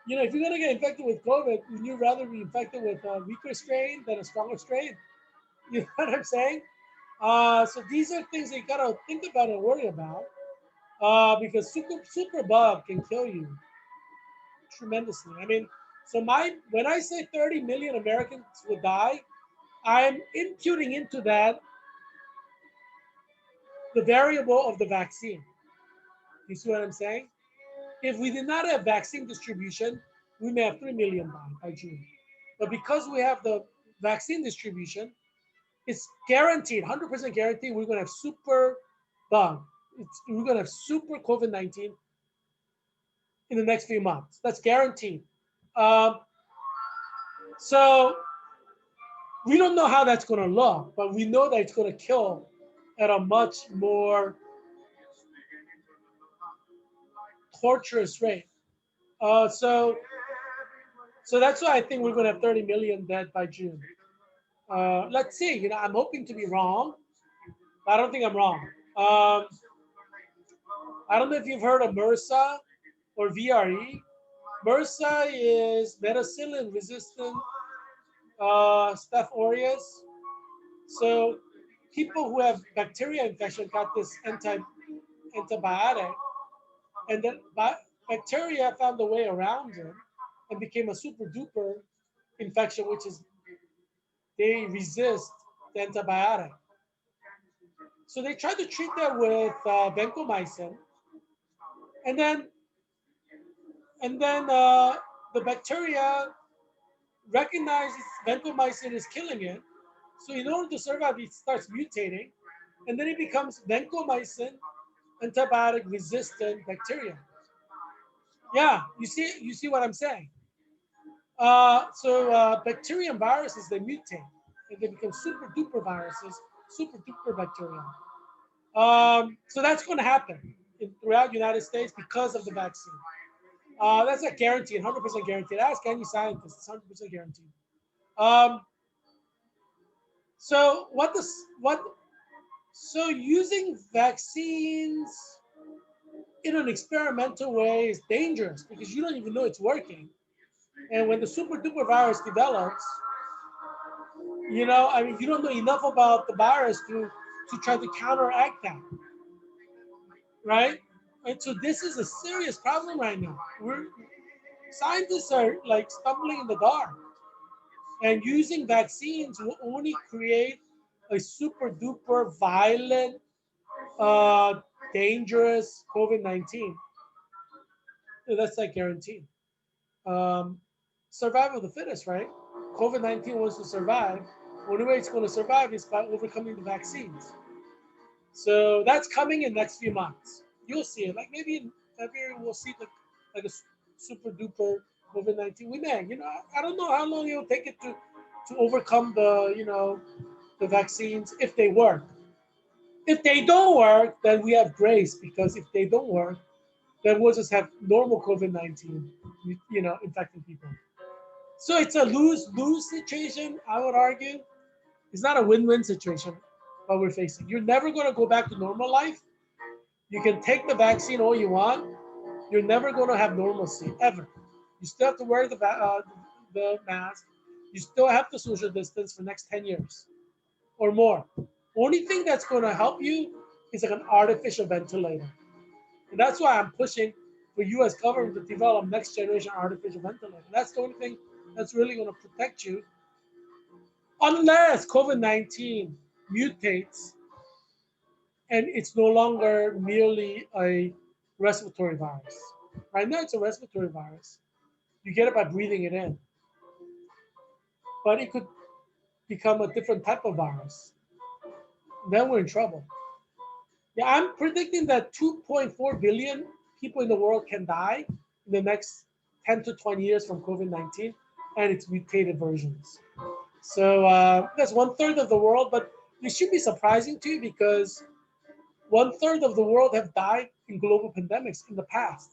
you're going to get infected with COVID, would you rather be infected with a weaker strain than a stronger strain? You know what I'm saying? So these are things that you gotta think about and worry about, because super bug can kill you tremendously. I mean, so my when I say 30 million Americans will die, I'm imputing into that the variable of the vaccine. You see what I'm saying? If we did not have vaccine distribution, we may have 3 million by June. But because we have the vaccine distribution, it's guaranteed, 100% guaranteed, we're going to have super bug. We're going to have super COVID-19 in the next few months. That's guaranteed. Um, so we don't know how that's going to look, but we know that it's going to kill at a much more torturous rate. Uh, so, so that's why I think we're going to have 30 million dead by June. Let's see. I'm hoping to be wrong, but I don't think I'm wrong. Um, I don't know if you've heard of MRSA or VRE. MRSA is methicillin-resistant Staph aureus. So people who have bacteria infection got this antibiotic, and then bacteria found a way around it and became a super duper infection, which is they resist the antibiotic. So they tried to treat that with vancomycin, and then the bacteria recognizes vancomycin is killing it. So in order to survive, it starts mutating, and then it becomes vancomycin antibiotic resistant bacteria. Yeah, you see what I'm saying. Bacterium viruses, they mutate and they become super duper viruses, super duper bacteria. So that's going to happen throughout the United States because of the vaccine. That's a guarantee, 100% guaranteed. Ask any scientist, it's 100% guaranteed. Um, so what this what so using vaccines in an experimental way is dangerous because you don't even know it's working. And when the super duper virus develops, I mean, you don't know enough about the virus to try to counteract that, right? And so this is a serious problem right now. Scientists are like stumbling in the dark, and using vaccines will only create a super duper violent, uh, dangerous COVID-19. That's like guaranteed. Um, Survival of the fittest, right? COVID-19 wants to survive. The only way it's going to survive is by overcoming the vaccines. So that's coming in next few months. You'll see it. Like maybe in February we'll see like a super duper COVID-19. We may, I don't know how long it'll take it to overcome the vaccines if they work. If they don't work, then we have grace because if they don't work, then we'll just have normal COVID-19, infecting people. So it's a lose-lose situation, I would argue. It's not a win-win situation what we're facing. You're never going to go back to normal life. You can take the vaccine all you want. You're never going to have normalcy ever. You still have to wear the mask. You still have to social distance for the next 10 years or more. Only thing that's going to help you is like an artificial ventilator. And that's why I'm pushing for U.S. government to develop next generation artificial ventilator. That's the only thing that's really going to protect you unless COVID-19 mutates and it's no longer merely a respiratory virus. Right now, it's a respiratory virus. You get it by breathing it in, but it could become a different type of virus. Then we're in trouble. Yeah, I'm predicting that 2.4 billion people in the world can die in the next 10 to 20 years from COVID-19 and its mutated versions. So that's one third of the world, but it should be surprising to you because one third of the world have died in global pandemics in the past.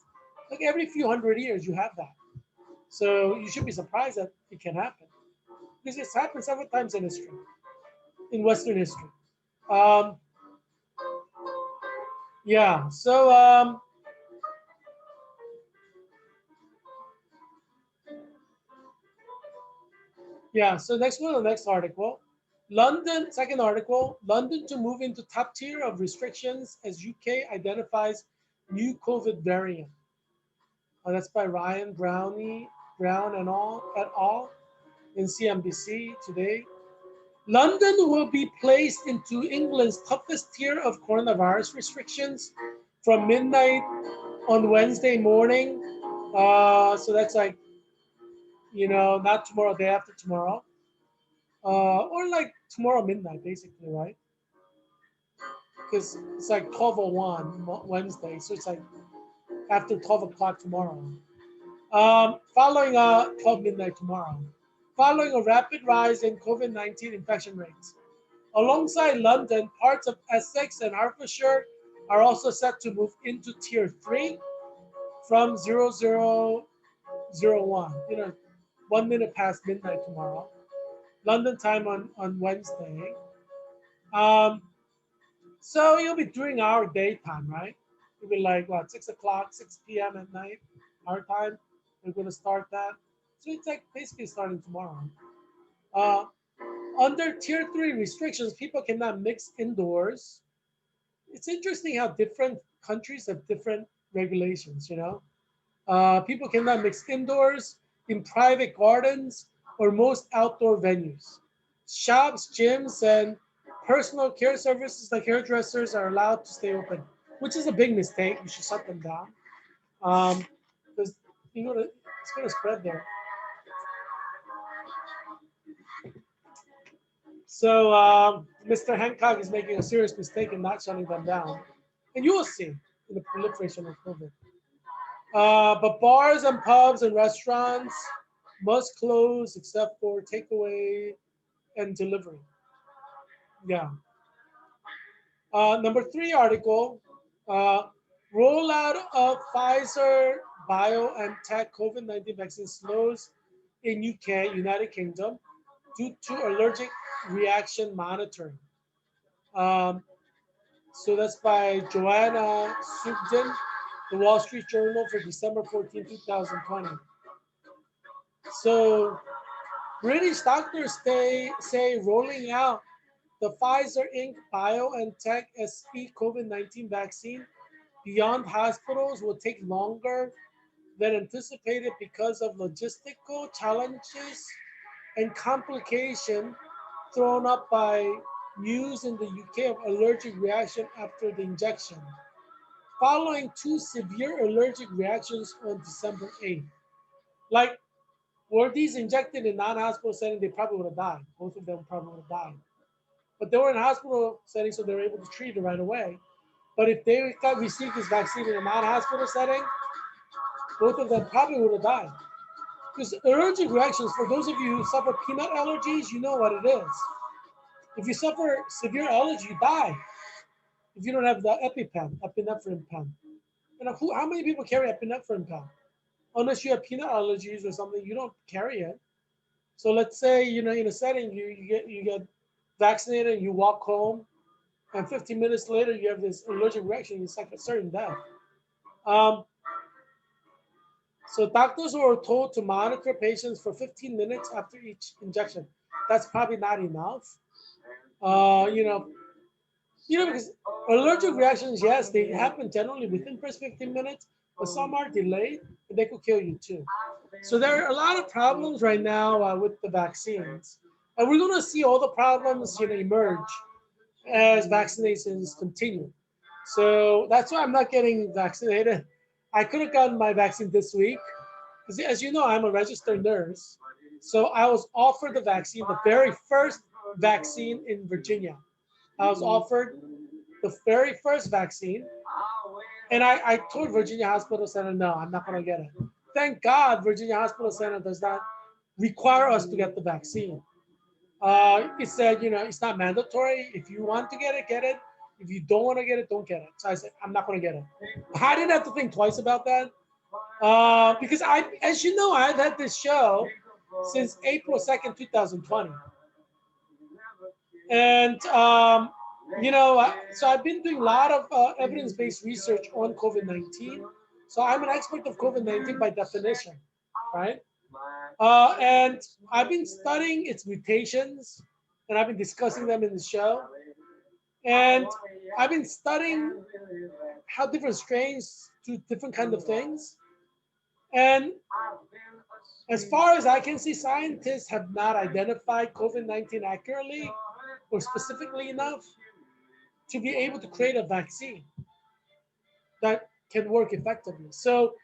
Like every few hundred years, you have that. So you should be surprised that it can happen. This has happened several times in history, in Western history. Um, yeah. So next one, the next article. London, second article, London to move into top tier of restrictions as UK identifies new COVID variant. That's by Brown and all et al. In CNBC today. London will be placed into England's toughest tier of coronavirus restrictions from midnight on Wednesday morning. So that's like, not tomorrow, day after tomorrow. Or like tomorrow midnight, basically, right? Because it's like 12:01 Wednesday, so it's like after 12 o'clock tomorrow. Following 12 midnight tomorrow, following a rapid rise in COVID-19 infection rates. Alongside London, parts of Essex and Hertfordshire are also set to move into Tier 3 from 0001, 1 minute past midnight tomorrow, London time on Wednesday. Um, so it'll be during our daytime, right? It'll be like, what, 6 o'clock, 6 p.m. at night, our time. We're going to start that. So it's like basically starting tomorrow. Uh, Under Tier 3 restrictions, people cannot mix indoors. It's interesting how different countries have different regulations. People cannot mix indoors, in private gardens, or most outdoor venues. Shops, gyms, and personal care services like hairdressers are allowed to stay open, which is a big mistake. We should shut them down because it's going to spread there. So Mr. Hancock is making a serious mistake in not shutting them down. And you will see in the proliferation of COVID. But bars and pubs and restaurants must close except for takeaway and delivery. Yeah. Number 3 article, uh, rollout of Pfizer BioNTech COVID-19 vaccine slows in UK, United Kingdom, due to allergic reaction monitoring. Um, so that's by Joanna Sugden, the Wall Street Journal for December 14, 2020. So British doctors say rolling out the Pfizer Inc. BioNTech SP COVID-19 vaccine beyond hospitals will take longer than anticipated because of logistical challenges and complication thrown up by news in the UK of allergic reaction after the injection, following 2 severe allergic reactions on December 8th. Like, were these injected in non-hospital setting, they probably would have died. Both of them probably would have died. But they were in hospital setting, so they were able to treat it right away. But if they got received this vaccine in a non-hospital setting, both of them probably would have died. Because allergic reactions, for those of you who suffer peanut allergies, you know what it is. If you suffer severe allergy, you die. If you don't have the epinephrine pen. How many people carry epinephrine pen? Unless you have peanut allergies or something, you don't carry it. So let's say, in a setting, you get vaccinated, you walk home, and 15 minutes later, you have this allergic reaction, it's like a certain death. Um, so doctors were told to monitor patients for 15 minutes after each injection. That's probably not enough. Because allergic reactions, yes, they happen generally within first 15 minutes, but some are delayed, and they could kill you too. So there are a lot of problems right now with the vaccines, and we're going to see all the problems emerge as vaccinations continue. So that's why I'm not getting vaccinated. I could have gotten my vaccine this week because, as you know, I'm a registered nurse. So I was offered the vaccine, the very first vaccine in Virginia. I was offered the very first vaccine, and I told Virginia Hospital Center, no, I'm not going to get it. Thank God Virginia Hospital Center does not require us to get the vaccine. It said, it's not mandatory. If you want to get it, get it. If you don't want to get it, don't get it. So I said, I'm not going to get it. I didn't have to think twice about that because as you know, I've had this show since April 2nd, 2020. And, so I've been doing a lot of evidence-based research on COVID-19. So I'm an expert of COVID-19 by definition, right? And I've been studying its mutations and I've been discussing them in the show. And I've been studying how different strains do different kind of things. And as far as I can see, scientists have not identified COVID-19 accurately or specifically enough to be able to create a vaccine that can work effectively. So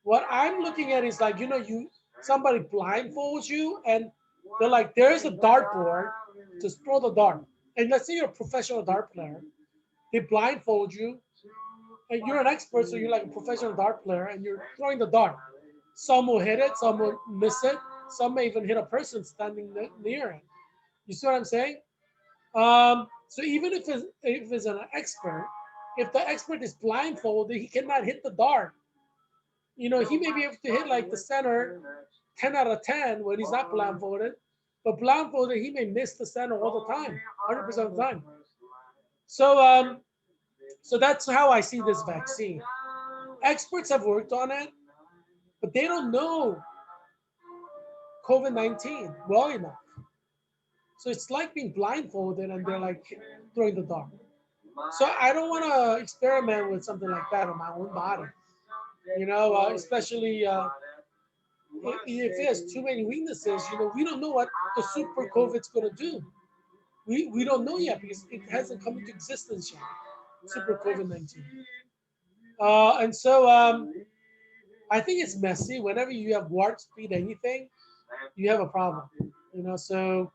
what I'm looking at is like, you somebody blindfolds you and they're like, there's a dartboard, just throw the dart. And let's say you're a professional dart player, they blindfold you, and you're an expert, so you're like a professional dart player, and you're throwing the dart. Some will hit it, some will miss it, some may even hit a person standing near it. You see what I'm saying? So even if it's an expert, if the expert is blindfolded, he cannot hit the dart. He may be able to hit like the center 10 out of 10 when he's not blindfolded, but blindfolded, he may miss the center all the time, 100% of the time. So, so that's how I see this vaccine. Experts have worked on it, but they don't know COVID-19 well enough. So it's like being blindfolded and they're like throwing the dart. So I don't want to experiment with something like that on my own body. Especially if it has too many weaknesses. We don't know what the super COVID's going to do. We don't know yet because it hasn't come into existence yet. Super COVID-19. And so I think it's messy. Whenever you have warp speed anything, you have a problem. So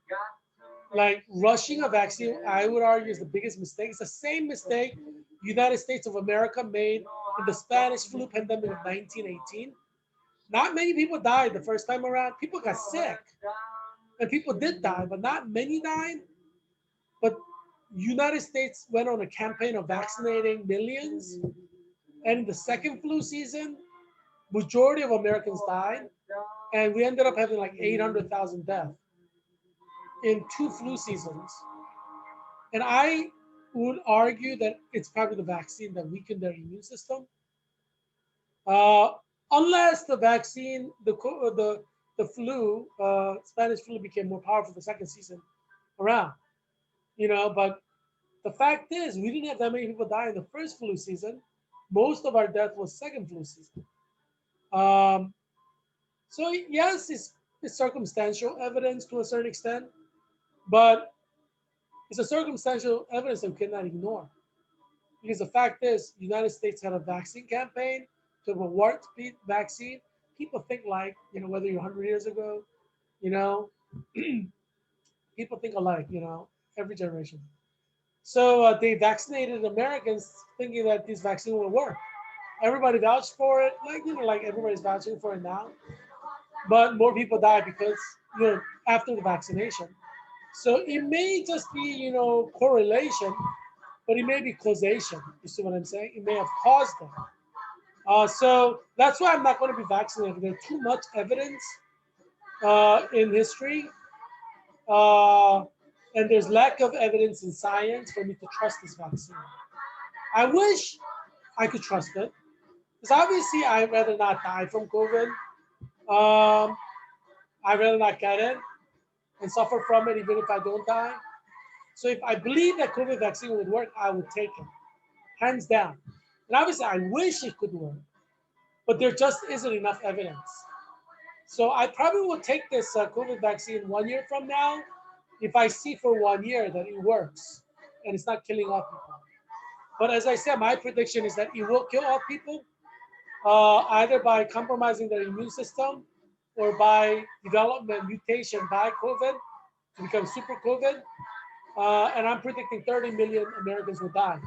like rushing a vaccine, I would argue is the biggest mistake. It's the same mistake United States of America made in the Spanish flu pandemic of 1918. Not many people died the first time around. People got sick, and people did die, but not many died. But United States went on a campaign of vaccinating millions, and in the second flu season, majority of Americans died, and we ended up having like 800,000 deaths in two flu seasons. And I would argue that it's probably the vaccine that weakened their immune system. Uh, Unless the vaccine, the flu, Spanish flu became more powerful the second season around, But the fact is, we didn't have that many people die in the first flu season. Most of our death was second flu season. Um, so yes, it's circumstantial evidence to a certain extent, but it's a circumstantial evidence that we cannot ignore. Because the fact is, the United States had a vaccine campaign to have a warp speed vaccine. People think like, whether you're 100 years ago, you know, people think alike, every generation. So they vaccinated Americans thinking that this vaccine will work. Everybody vouched for it, like everybody's vouching for it now. But more people died because, after the vaccination. So it may just be, correlation, but it may be causation. You see what I'm saying? It may have caused them. So that's why I'm not going to be vaccinated. There's too much evidence in history, uh, and there's lack of evidence in science for me to trust this vaccine. I wish I could trust it, because obviously I'd rather not die from COVID. Um, I'd rather not get it and suffer from it, even if I don't die. So if I believe that COVID vaccine would work, I would take it, hands down. And obviously, I wish it could work, but there just isn't enough evidence. So I probably will take this COVID vaccine 1 year from now if I see for 1 year that it works and it's not killing off people. But as I said, my prediction is that it will kill off people, either by compromising their immune system or by development mutation by COVID to become super COVID. And I'm predicting 30 million Americans will die.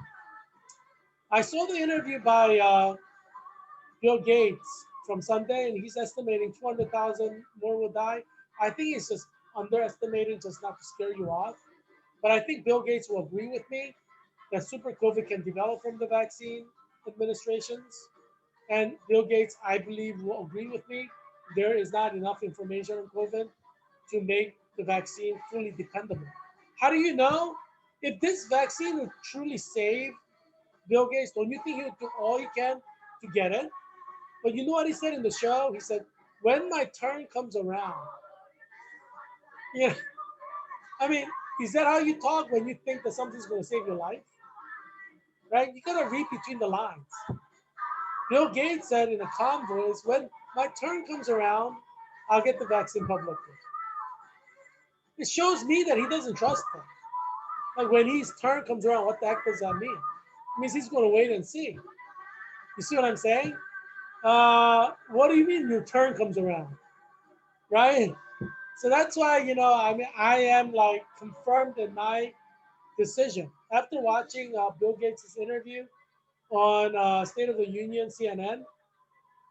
I saw the interview by Bill Gates from Sunday, and he's estimating 200,000 more will die. I think he's just underestimating, just not to scare you off. But I think Bill Gates will agree with me that super COVID can develop from the vaccine administrations. And Bill Gates, I believe, will agree with me. There is not enough information on COVID to make the vaccine fully dependable. How do you know? If this vaccine would truly save Bill Gates, don't you think he would do all he can to get it? But you know what he said in the show? He said, when my turn comes around, yeah, I mean, Is that how you talk when you think that something's going to save your life? Right? You got to read between the lines. Bill Gates said in a calm voice, when my turn comes around, I'll get the vaccine publicly. It shows me that he doesn't trust them. Like when his turn comes around, what the heck does that mean? It means he's going to wait and see. You see what I'm saying? What do you mean your turn comes around? Right? So that's why, I mean, I am like confirmed in my decision. After watching Bill Gates' interview on State of the Union, CNN,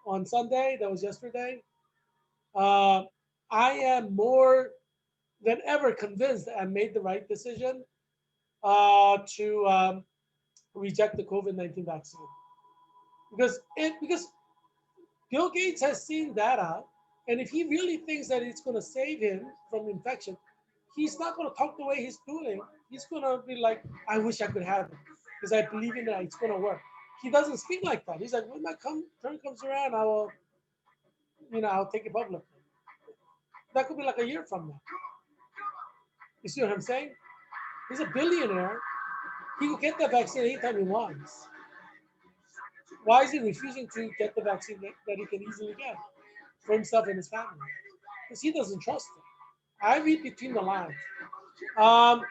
on Sunday, that was yesterday, uh, I am more than ever convinced that I made the right decision to reject the COVID-19 vaccine. Because Bill Gates has seen data, and if he really thinks that it's going to save him from infection, he's not going to talk the way he's doing. He's going to be like, I wish I could have it because I believe in it. It's going to work. He doesn't speak like that. He's like, when my turn comes around, I will, I'll take it public. That could be like a year from now. You see what I'm saying? He's a billionaire. He could get the vaccine anytime he wants. Why is he refusing to get the vaccine that he can easily get for himself and his family? Because he doesn't trust it. I read between the lines. Um,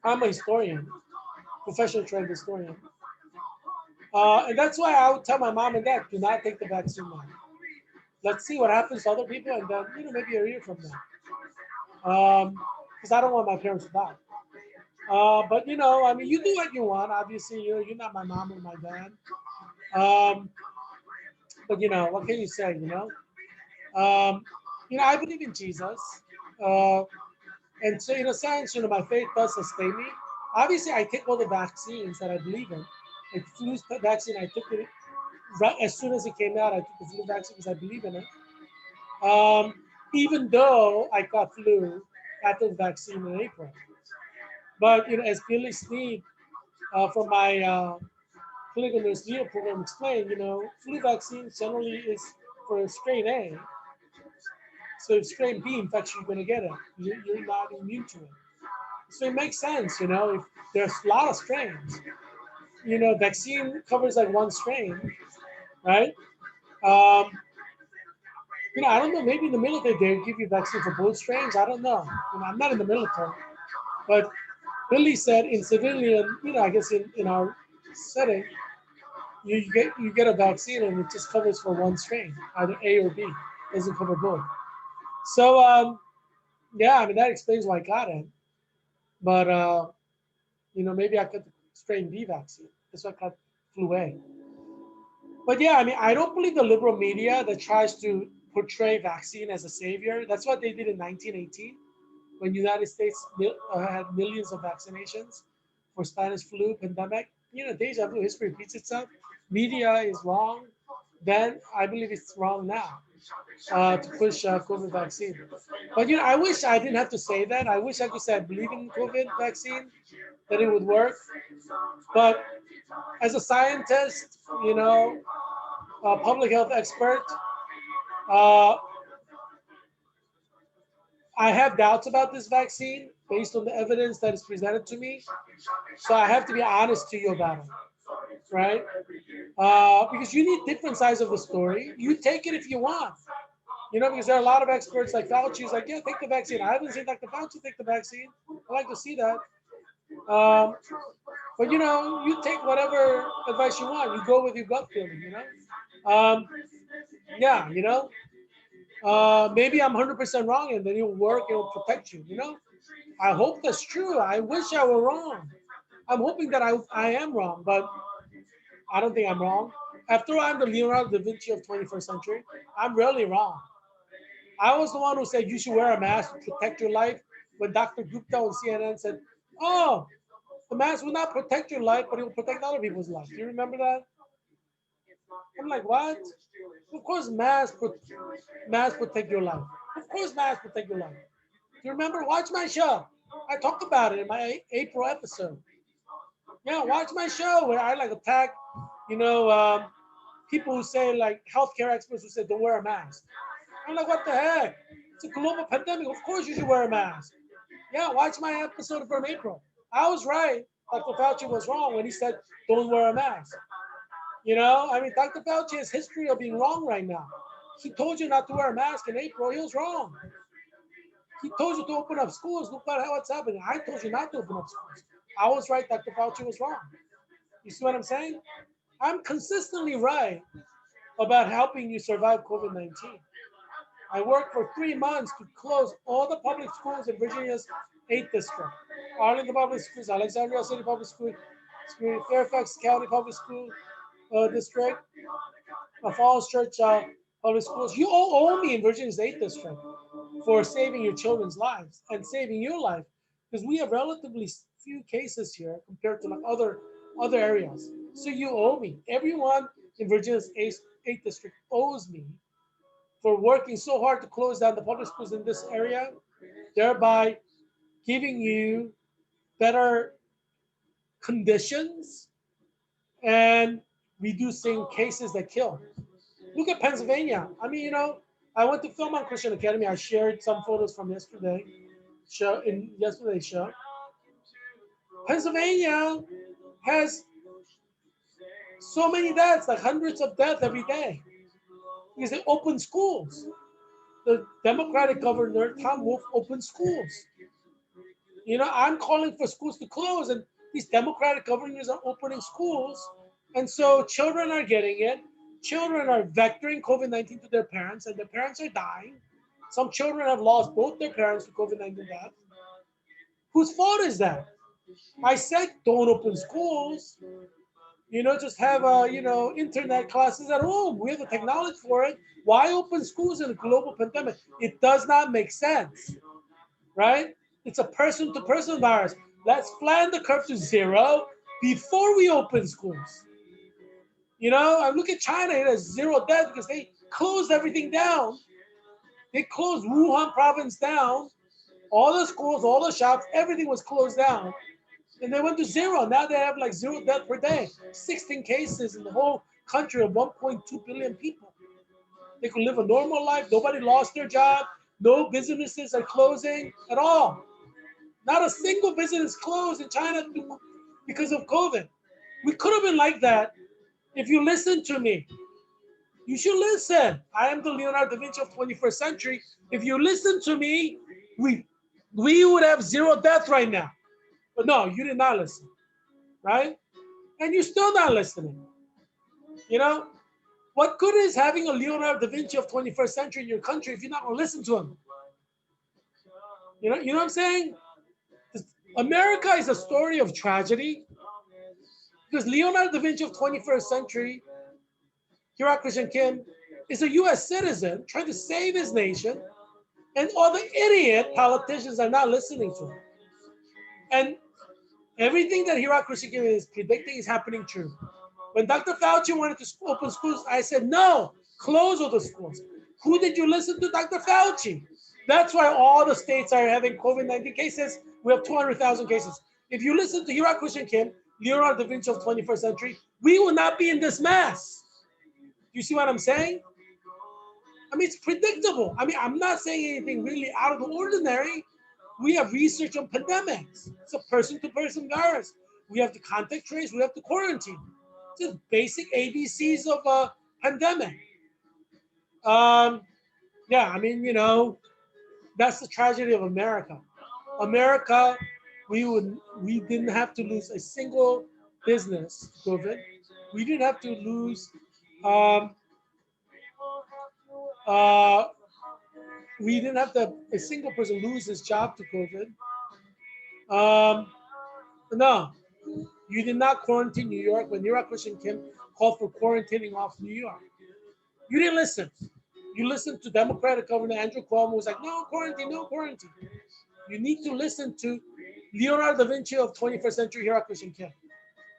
I'm a historian, professional trained historian. And that's why I would tell my mom and dad, do not take the vaccine now. Let's see what happens to other people, and then, maybe a year from now. Because I don't want my parents to die. But, I mean, you do what you want. Obviously, you're not my mom or my dad. Um, but, what can you say, I believe in Jesus. Uh, and so, in a sense, my faith does sustain me. Obviously, I take all the vaccines that I believe in. Like flu vaccine, I took it right as soon as it came out. I took the flu vaccine because I believe in it. Um, Even though I got flu after the vaccine in April. But as Billy Sneed from my clinical nurse Leo program explained, flu vaccine generally is for strain A. So if strain B infects you, you're going to get it. You're not immune to it. So it makes sense, if there's a lot of strains. Vaccine covers like one strain, right? Um, I don't know. Maybe in the military they give you vaccine for both strains. I don't know. I'm not in the military, but Billy said in civilian, I guess in our setting, you get a vaccine and it just covers for one strain, either A or B. It doesn't cover both. So yeah, I mean that explains why I got it. But maybe I got the strain B vaccine. That's why I got flu A. But yeah, I mean, I don't believe the liberal media that tries to portray vaccine as a savior. That's what they did in 1918 when United States had millions of vaccinations for Spanish flu pandemic. Deja vu, history repeats itself. Media is wrong. Then I believe it's wrong now to push COVID vaccine. But I wish I didn't have to say that. I wish I could say I believe in COVID vaccine, that it would work. But as a scientist, a public health expert, uh, I have doubts about this vaccine based on the evidence that is presented to me. So I have to be honest to you about it, right? Because you need different sides of the story. You take it if you want, because there are a lot of experts like Fauci who's like, yeah, take the vaccine. I haven't seen Dr. Fauci take the vaccine. I like to see that. But you take whatever advice you want. You go with your gut feeling. Um, yeah, maybe I'm 100% wrong, and then it'll work. It'll protect you. I hope that's true. I wish I were wrong. I'm hoping that I am wrong, but I don't think I'm wrong. After all, I'm the Leonardo da Vinci of 21st century. I'm really wrong. I was the one who said you should wear a mask to protect your life when Dr. Gupta on CNN said, oh, the mask will not protect your life, but it will protect other people's life. Do you remember that? I'm like, what? Of course, masks protect your life. Of course, masks protect your life. Do you remember? Watch my show. I talked about it in my April episode. Yeah, watch my show where I like attack, you know, um, people who say like healthcare experts who say don't wear a mask. I'm like, what the heck? It's a global pandemic. Of course you should wear a mask. Yeah, watch my episode from April. I was right. Dr. Fauci was wrong when he said, don't wear a mask. You know, I mean, Dr. Fauci has history of being wrong right now. He told you not to wear a mask in April. He was wrong. He told you to open up schools. Look at what's happening. I told you not to open up schools. I was right. Dr. Fauci was wrong. You see what I'm saying? I'm consistently right about helping you survive COVID-19. I worked for 3 months to close all the public schools in Virginia's 8th district. Arlington Public Schools, Alexandria City Public School, Fairfax County Public School District, Falls Church Public Schools. You all owe me in Virginia's 8th district for saving your children's lives and saving your life, because we have relatively few cases here compared to like other areas. So you owe me. Everyone in Virginia's 8th district owes me for working so hard to close down the public schools in this area, thereby giving you better conditions and reducing cases that kill. Look at Pennsylvania. I mean, you know, I went to film on Christian Academy. I shared some photos from yesterday's show. Pennsylvania has so many deaths, like hundreds of deaths every day, because they open schools. The Democratic governor, Tom Wolf, opened schools. You know, I'm calling for schools to close, and these Democratic governors are opening schools. And so children are getting it. Children are vectoring COVID-19 to their parents, and their parents are dying. Some children have lost both their parents to COVID-19 death. Whose fault is that? I said don't open schools. You know, just have internet classes at home. We have the technology for it. Why open schools in a global pandemic? It does not make sense, right? It's a person-to-person virus. Let's flatten the curve to zero before we open schools. You know, I look at China, it has zero deaths because they closed everything down. They closed Wuhan province down. All the schools, all the shops, everything was closed down. And they went to zero. Now they have like zero death per day. 16 cases in the whole country of 1.2 billion people. They could live a normal life. Nobody lost their job. No businesses are closing at all. Not a single business closed in China because of COVID. We could have been like that if you listen to me. You should listen. I am the Leonardo da Vinci of 21st century. If you listen to me, we would have zero death right now. But no, you did not listen, right? And you're still not listening. You know, what good is having a Leonardo da Vinci of 21st century in your country if you're not going to listen to him? You know what I'm saying? America is a story of tragedy because Leonardo da Vinci of 21st century, Heerak Kim, is a U.S. citizen trying to save his nation, and all the idiot politicians are not listening to him. And everything that Heerak Kim is predicting is happening true. When Dr. Fauci wanted to open schools, I said, no, close all the schools. Who did you listen to? Dr. Fauci. That's why all the states are having COVID-19 cases. We have 200,000 cases. If you listen to Heerak Kim, Leonardo da Vinci of 21st century, we will not be in this mess. You see what I'm saying? I mean, it's predictable. I mean, I'm not saying anything really out of the ordinary. We have research on pandemics. It's a person-to-person virus. We have to contact trace. We have to quarantine. Just basic ABCs of a pandemic. Yeah, I mean, you know, that's the tragedy of America. America, we didn't have to lose a single business to COVID. We didn't have to lose uh, we didn't have to a single person lose his job to COVID. No, you did not quarantine New York when Heerak Kim called for quarantining off New York. You didn't listen. You listened to Democratic Governor Andrew Cuomo, who was like, no quarantine, no quarantine. You need to listen to Leonardo da Vinci of 21st century Heerak Kim.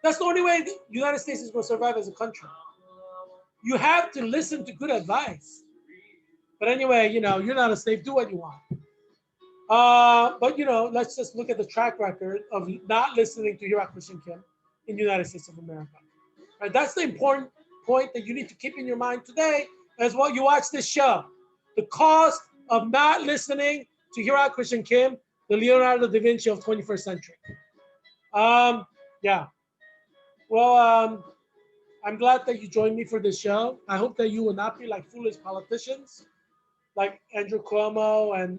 That's the only way the United States is going to survive as a country. You have to listen to good advice. But anyway, you know, you're not a slave. Do what you want. But, you know, let's just look at the track record of not listening to Heerak Kim in the United States of America. Right? That's the important point that you need to keep in your mind today as well. You watch this show. The cost of not listening to Heerak Kim, the Leonardo da Vinci of 21st century. Yeah. Well, I'm glad that you joined me for this show. I hope that you will not be like foolish politicians like Andrew Cuomo and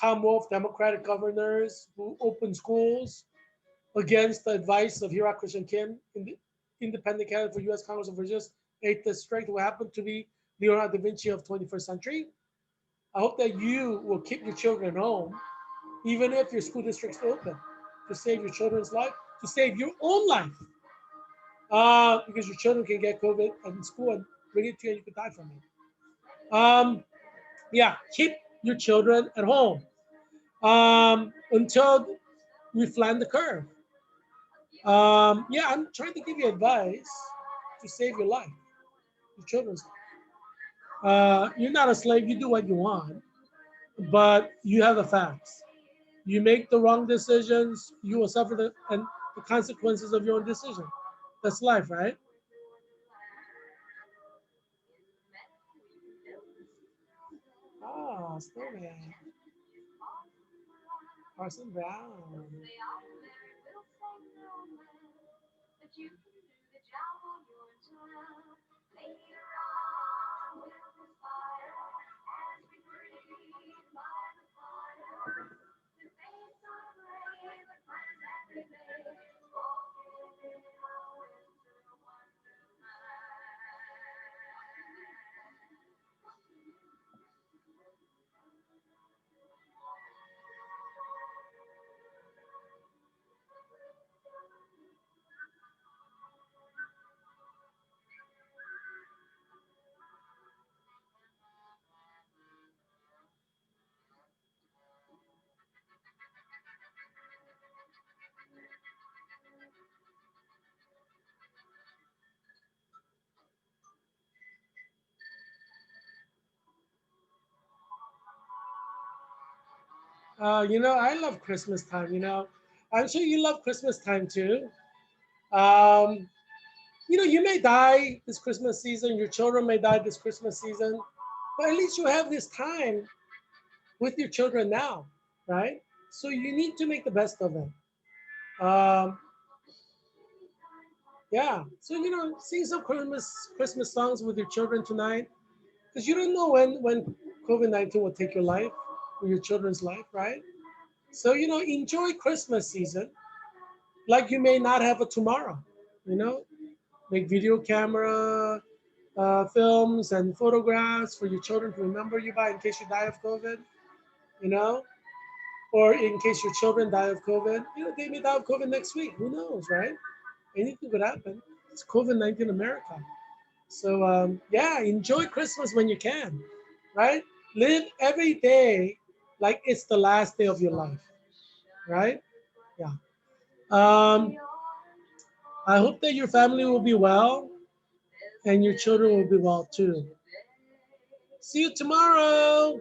Tom Wolf, Democratic governors who open schools against the advice of Heerak Kim, independent candidate for U.S. Congress of Virginia's 8th District, who happened to be Leonardo da Vinci of 21st century. I hope that you will keep your children home, even if your school district's open, to save your children's life, to save your own life, because your children can get COVID in school and bring it to you and you could die from it. Yeah, keep your children at home until we flatten the curve. Yeah, I'm trying to give you advice to save your life, your children's life. You're not a slave, you do what you want, but you have the facts. You make the wrong decisions, you will suffer the consequences of your own decision. That's life, right? Ah, snowman. Parson Brown. I love Christmas time. I'm sure you love Christmas time too. Um, you may die this Christmas season. Your children may die this Christmas season, but at least you have this time with your children now, right? So you need to make the best of it. Um, yeah. So sing some Christmas songs with your children tonight, because you don't know when COVID-19 will take your life or your children's life, right? So enjoy Christmas season like you may not have a tomorrow. You know, make video camera films and photographs for your children to remember you by in case you die of COVID. You know, or in case your children die of COVID. They may die of COVID next week. Who knows, right? Anything could happen. It's COVID-19 America. So yeah, enjoy Christmas when you can, right? Live every day like it's the last day of your life, right? Yeah. Um, I hope that your family will be well and your children will be well too. See you tomorrow.